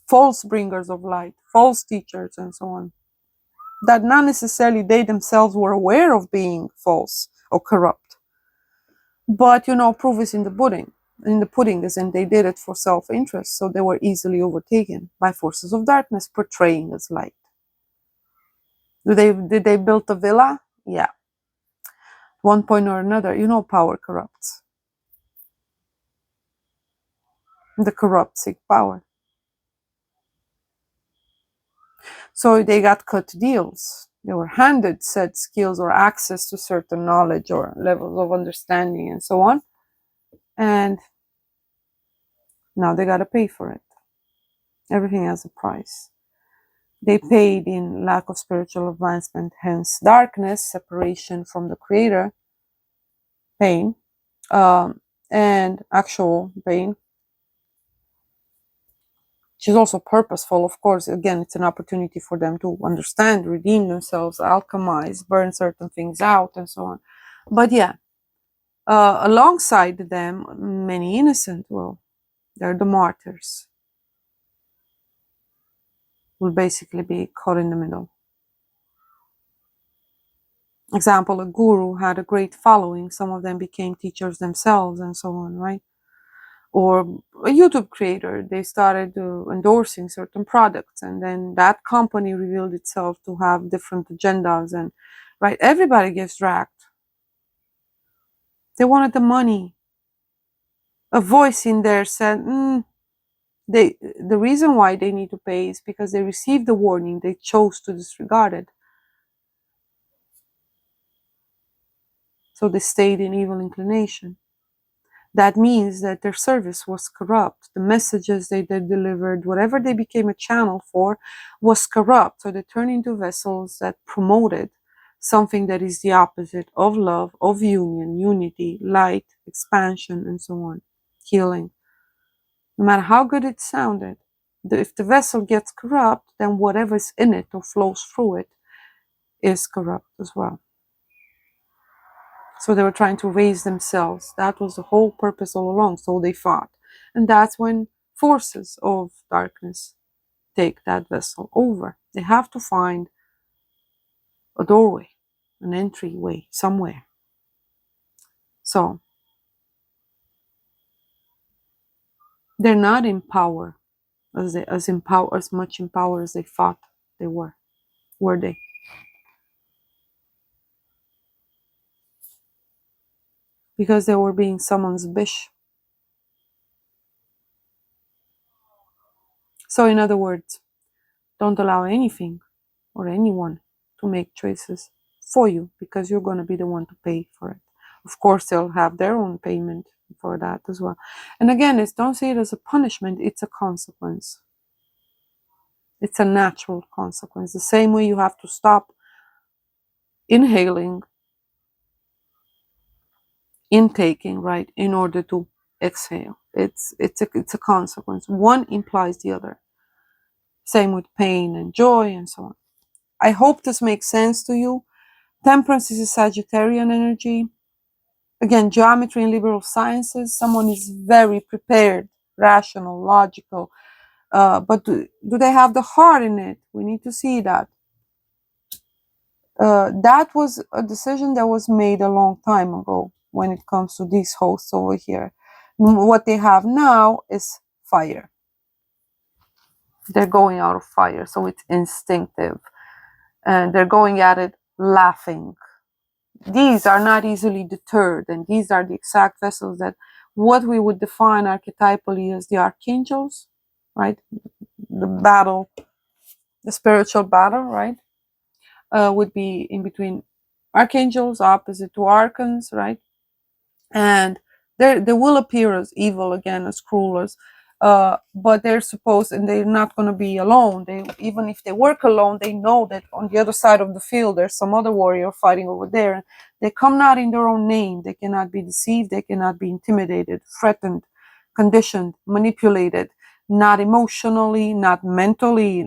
false bringers of light, false teachers, and so on, that not necessarily they themselves were aware of being false or corrupt. But proof is in the pudding. In the pudding, as in they did it for self-interest, so they were easily overtaken by forces of darkness portraying as light. Did they build a villa? Yeah. One point or another, power corrupts. The corrupt seek power. So they got cut deals. They were handed said skills or access to certain knowledge or levels of understanding and so on. And now they got to pay for it. Everything has a price. They paid in lack of spiritual advancement, hence darkness, separation from the creator, pain, and actual pain, which is also purposeful, of course. Again, it's an opportunity for them to understand, redeem themselves, alchemize, burn certain things out, and so on. But yeah, alongside them, many innocent they're the martyrs, will basically be caught in the middle. Example, a guru had a great following, some of them became teachers themselves and so on, right? Or a YouTube creator, they started endorsing certain products, and then that company revealed itself to have different agendas, and right, everybody gets dragged. They wanted the money. A voice in there said, the reason why they need to pay is because they received the warning, they chose to disregard it. So they stayed in evil inclination. That means that their service was corrupt. The messages they delivered, whatever they became a channel for, was corrupt. So they turned into vessels that promoted something that is the opposite of love, of union, unity, light, expansion, and so on, healing. No matter how good it sounded, if the vessel gets corrupt, then whatever's in it or flows through it is corrupt as well. So they were trying to raise themselves. That was the whole purpose all along. So they fought. And that's when forces of darkness take that vessel over. They have to find a doorway, an entryway somewhere. So they're not in power as much in power as they thought they were. Were they? Because they were being someone's bitch. So in other words, Don't allow anything or anyone to make choices for you, because you're going to be the one to pay for it. Of course, they'll have their own payment for that as well. And again, don't see it as a punishment, it's a consequence. It's a natural consequence. The same way you have to stop inhaling, intaking, right, in order to exhale. It's a consequence. One implies the other. Same with pain and joy and so on. I hope this makes sense to you. Temperance is a Sagittarian energy. Again, geometry and liberal sciences. Someone is very prepared, rational, logical. But do they have the heart in it? We need to see that. That was a decision that was made a long time ago when it comes to these hosts over here. What they have now is fire. They're going out of fire, so it's instinctive. And they're going at it laughing. These are not easily deterred, and these are the exact vessels that what we would define archetypally as the archangels, right? The battle, the spiritual battle, right? Would be in between archangels, opposite to archons, right? And they will appear as evil again, as cruelers, but they're supposed, and they're not going to be alone. They, even if they work alone, they know that on the other side of the field there's some other warrior fighting over there. They come not in their own name. They cannot be deceived. They cannot be intimidated, threatened, conditioned, manipulated. Not emotionally, not mentally.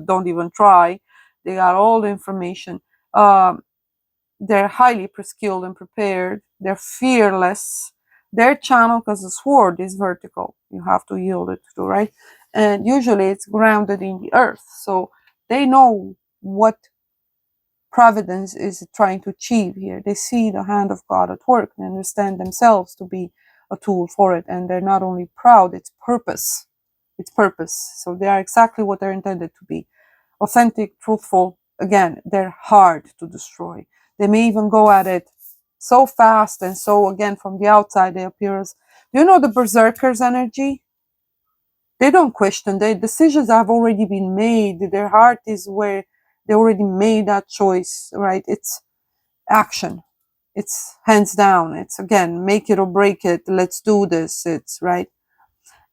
Don't even try. They got all the information. They're highly skilled and prepared. They're fearless. Their channel, because the sword is vertical, you have to yield it to, right? And usually it's grounded in the earth. So they know what providence is trying to achieve here. They see the hand of God at work and understand themselves to be a tool for it. And they're not only proud, it's purpose. It's purpose. So they are exactly what they're intended to be. Authentic, truthful. Again, they're hard to destroy. They may even go at it so fast, and so again from the outside they appear as, do you know the berserkers energy? They don't question. Their decisions have already been made. Their heart is where they already made that choice, right? It's action. It's hands down. It's again, make it or break it. Let's do this. It's right.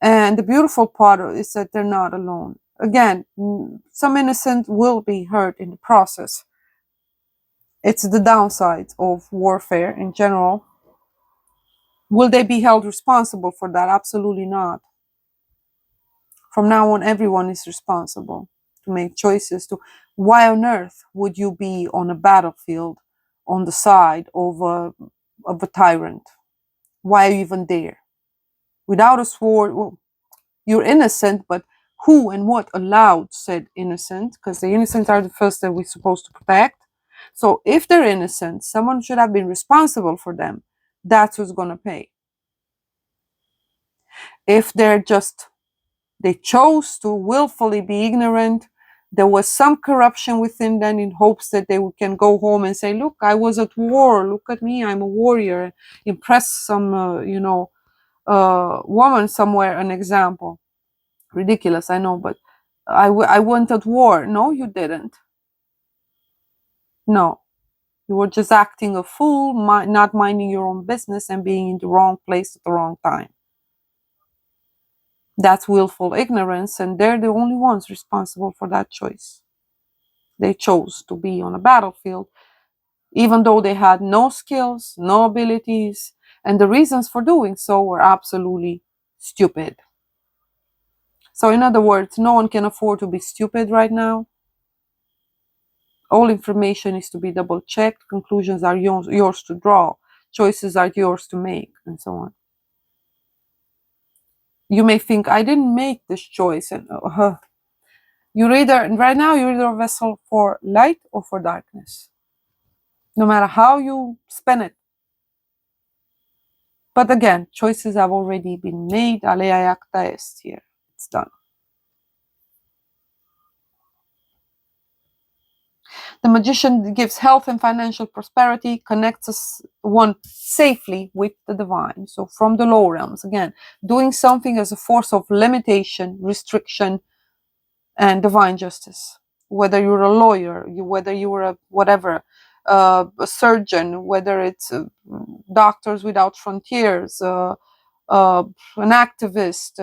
And the beautiful part is that they're not alone. Again, some innocent will be hurt in the process. It's the downside of warfare in general. Will they be held responsible for that? Absolutely not. From now on, everyone is responsible to make choices. To why on earth would you be on a battlefield on the side of a tyrant? Why are you even there? Without a sword, well, you're innocent, but who and what allowed said innocent? Because the innocent are the first that we're supposed to protect. So if they're innocent, someone should have been responsible for them. That's who's going to pay. If they chose to willfully be ignorant, there was some corruption within them in hopes that they can go home and say, look, I was at war. Look at me. I'm a warrior. Impress some, woman somewhere, an example. Ridiculous, I know, but I went at war. No, you didn't. No, you were just acting a fool, not minding your own business and being in the wrong place at the wrong time. That's willful ignorance, and they're the only ones responsible for that choice. They chose to be on a battlefield, even though they had no skills, no abilities, and the reasons for doing so were absolutely stupid. So, in other words, no one can afford to be stupid right now. All information is to be double checked. Conclusions are yours to draw. Choices are yours to make, and so on. You may think, I didn't make this choice. And you're either, right now, you're either a vessel for light or for darkness. No matter how you spin it. But again, choices have already been made. Alea acta est here. It's done. The magician gives health and financial prosperity, connects us one safely with the divine. So from the low realms, again, doing something as a force of limitation, restriction, and divine justice. Whether you're a lawyer, whether you're a whatever, a surgeon, whether it's Doctors Without Frontiers, an activist,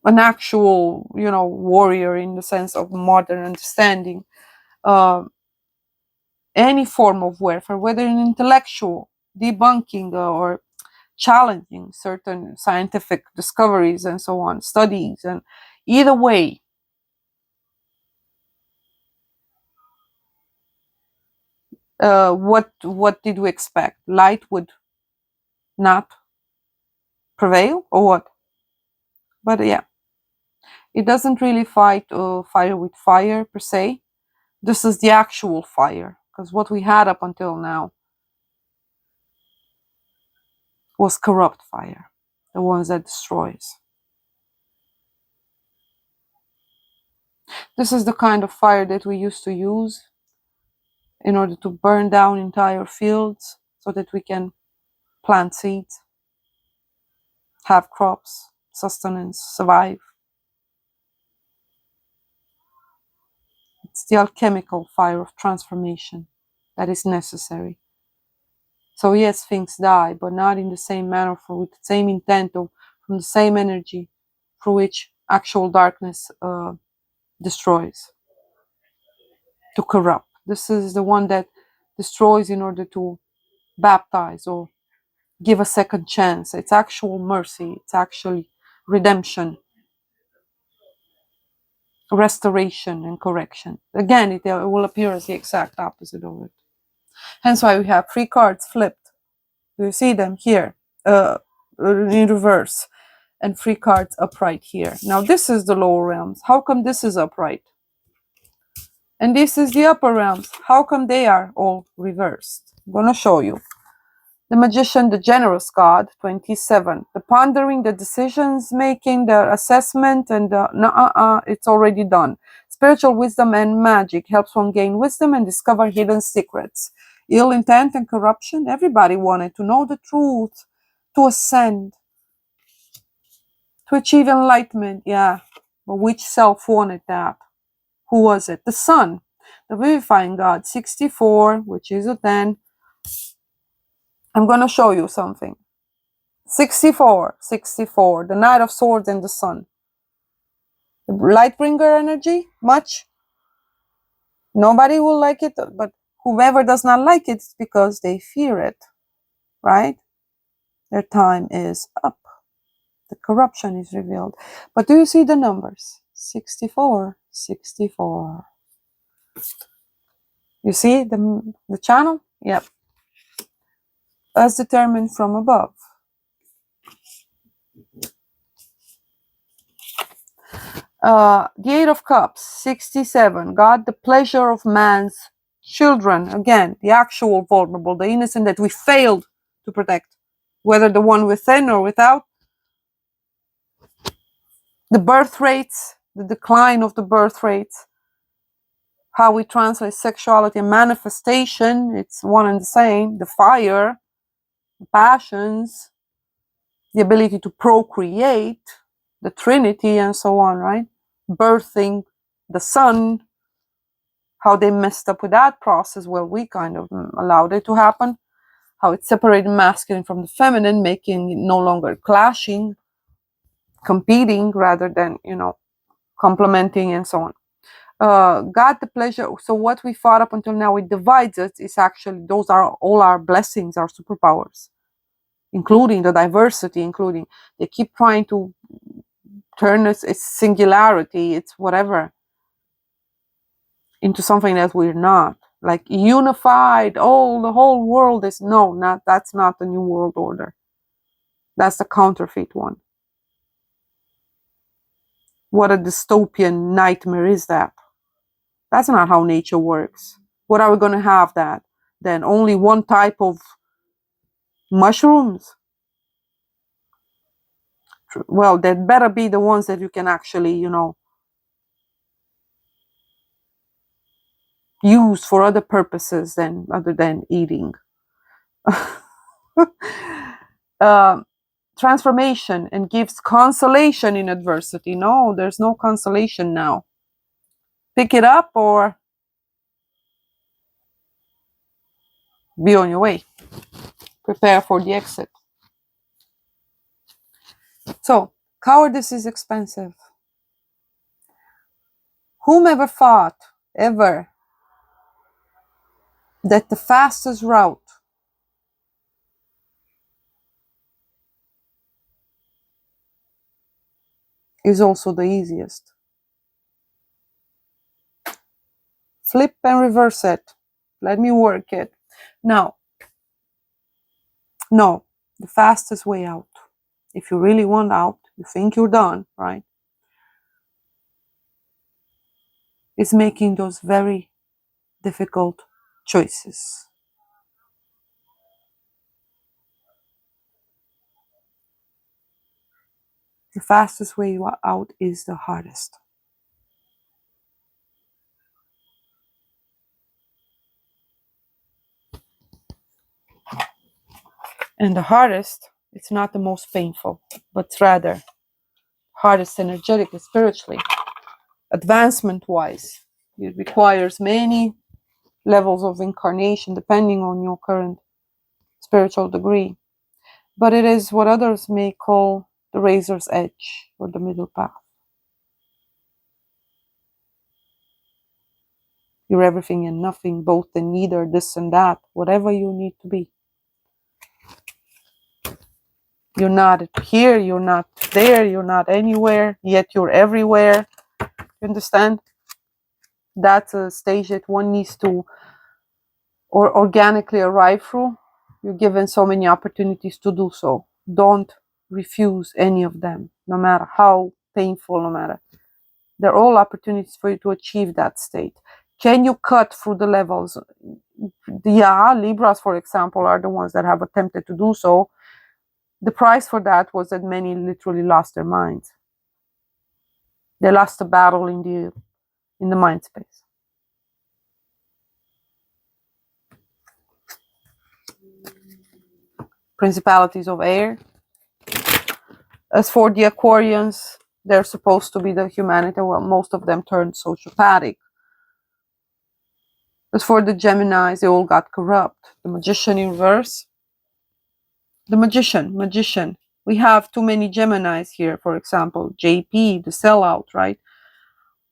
an actual, warrior in the sense of modern understanding, uh, any form of warfare, whether an intellectual debunking or challenging certain scientific discoveries and so on, studies, and either way, what did we expect? Light would not prevail, or what? But yeah, it doesn't really fight fire with fire per se. This is the actual fire, because what we had up until now was corrupt fire, the ones that destroys. This is the kind of fire that we used to use in order to burn down entire fields so that we can plant seeds, have crops, sustenance, survive. It's the alchemical fire of transformation that is necessary. So yes, things die, but not in the same manner, with the same intent, or from the same energy through which actual darkness destroys, to corrupt. This is the one that destroys in order to baptize or give a second chance. It's actual mercy. It's actually redemption, restoration, and correction. Again, it will appear as the exact opposite of it. Hence why we have 3 cards flipped. You see them here, in reverse, and 3 cards upright here. Now this is the lower realms. How come this is upright? And this is the upper realms. How come they are all reversed? I'm going to show you. The Magician, the Generous God, 27. The pondering, the decisions making, the assessment, and the it's already done. Spiritual wisdom and magic helps one gain wisdom and discover hidden secrets. Ill intent and corruption. Everybody wanted to know the truth, to ascend, to achieve enlightenment. Yeah, but which self wanted that? Who was it? The Sun, the vivifying God, 64, which is a 10. I'm going to show you something. 64, 64, the Knight of Swords and the Sun. The Lightbringer energy, much. Nobody will like it, but whoever does not like it, it's because they fear it, right? Their time is up. The corruption is revealed. But do you see the numbers? 64, 64. You see the channel? Yep. As determined from above. The Eight of Cups, 67. God, the pleasure of man's children. Again, the actual vulnerable, the innocent that we failed to protect, whether the one within or without. The birth rates, the decline of the birth rates, how we translate sexuality and manifestation, it's one and the same. The fire, the passions, the ability to procreate, the Trinity, and so on, right? Birthing the Son, how they messed up with that process. Well, we kind of allowed it to happen. How it separated masculine from the feminine, making it no longer clashing, competing rather than, complementing and so on. God, the pleasure. So what we fought up until now, it divides us, is actually, those are all our blessings, our superpowers, including the diversity, including, they keep trying to turn its singularity, it's whatever, into something that we're not. Like unified, oh, the whole world is, no, that's not the new world order. That's the counterfeit one. What a dystopian nightmare is that? That's not how nature works. What are we going to have that? Then only one type of mushrooms? Well, there better be the ones that you can actually, use for other purposes other than eating. transformation and gives consolation in adversity. No, there's no consolation now. Pick it up or be on your way. Prepare for the exit. So, cowardice is expensive. Whomever thought ever that the fastest route is also the easiest. Flip and reverse it. Let me work it. Now, no, the fastest way out, if you really want out, you think you're done, right, is making those very difficult choices. The fastest way out is the hardest. And the hardest, it's not the most painful, but rather hardest energetically, spiritually, advancement-wise. It requires many levels of incarnation depending on your current spiritual degree. But it is what others may call the razor's edge or the middle path. You're everything and nothing, both and neither, this and that, whatever you need to be. You're not here, you're not there, you're not anywhere, yet you're everywhere. You understand? That's a stage that one needs to or organically arrive through. You're given so many opportunities to do so. Don't refuse any of them, no matter how painful, no matter. They're all opportunities for you to achieve that state. Can you cut through the levels? Yeah, Libras, for example, are the ones that have attempted to do so. The price for that was that many literally lost their minds. They lost a battle in the mind space. Principalities of air. As for the Aquarians, they're supposed to be the humanity. Well, most of them turned sociopathic. As for the Geminis, they all got corrupt. The Magician in reverse. The magician. We have too many Geminis here, for example. JP, the sellout, right?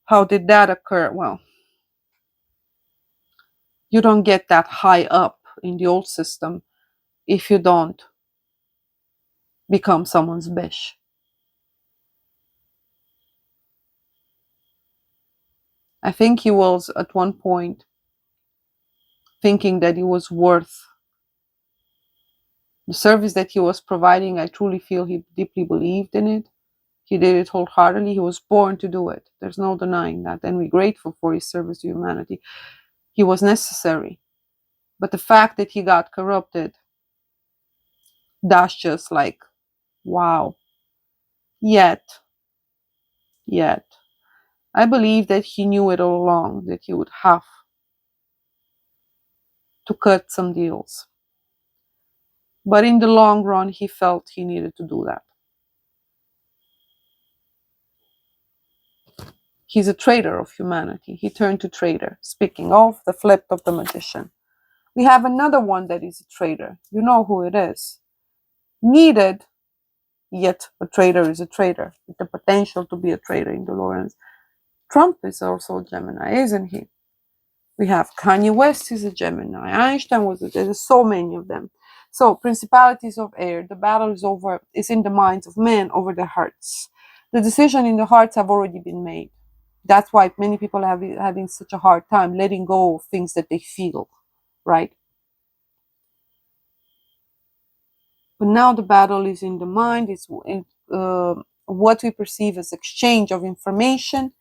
How did that occur? Well, you don't get that high up in the old system if you don't become someone's bish. I think he was at one point thinking that it was worth the service that he was providing. I truly feel he deeply believed in it. He did it wholeheartedly. He was born to do it. There's no denying that. And we're grateful for his service to humanity. He was necessary. But the fact that he got corrupted, that's just like, wow. Yet, I believe that he knew it all along, that he would have to cut some deals. But in the long run, he felt he needed to do that. He's a traitor of humanity. He turned to traitor. Speaking of the flip of the magician. We have another one that is a traitor. You know who it is. Needed, yet a traitor is a traitor. With the potential to be a traitor in the Lawrence. Trump is also a Gemini, isn't he? We have Kanye West is a Gemini. Einstein was there's so many of them. So principalities of air, the battle is in the minds of men over the hearts. The decision in the hearts have already been made. That's why many people are having such a hard time letting go of things that they feel, right? But now the battle is in the mind. It's what we perceive as exchange of information,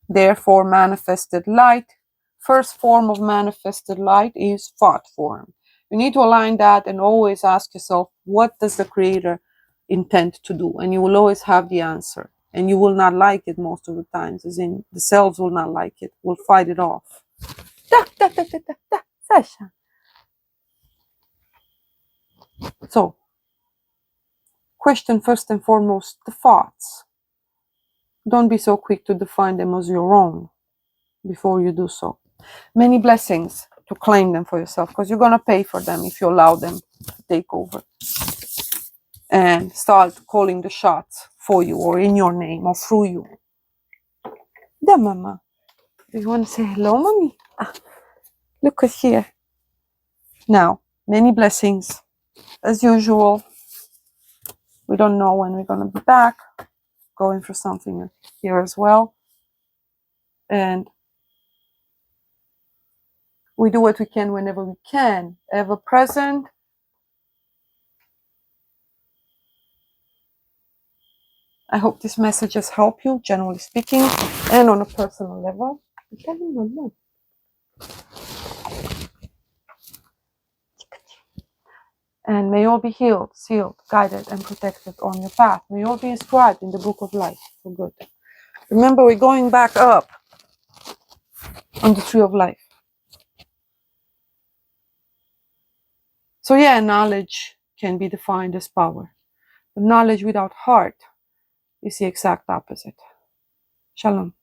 therefore manifested light. First form of manifested light is thought form. You need to align that and always ask yourself, what does the creator intend to do? And you will always have the answer. And you will not like it most of the times, as in the selves will not like it, will fight it off. Sasha. So, question first and foremost the thoughts. Don't be so quick to define them as your own before you do so. Many blessings to claim them for yourself, because you're going to pay for them if you allow them to take over and start calling the shots for you or in your name or through you. There, Mama. Do you want to say hello, Mommy? Look at here. Now, many blessings. As usual, we don't know when we're going to be back. Going through something here as well. And we do what we can whenever we can. Ever present. I hope this message has helped you, generally speaking, and on a personal level. And may you all be healed, sealed, guided, and protected on your path. May you all be inscribed in the book of life for good. Remember, we're going back up on the tree of life. So yeah, knowledge can be defined as power. But knowledge without heart is the exact opposite. Shalom.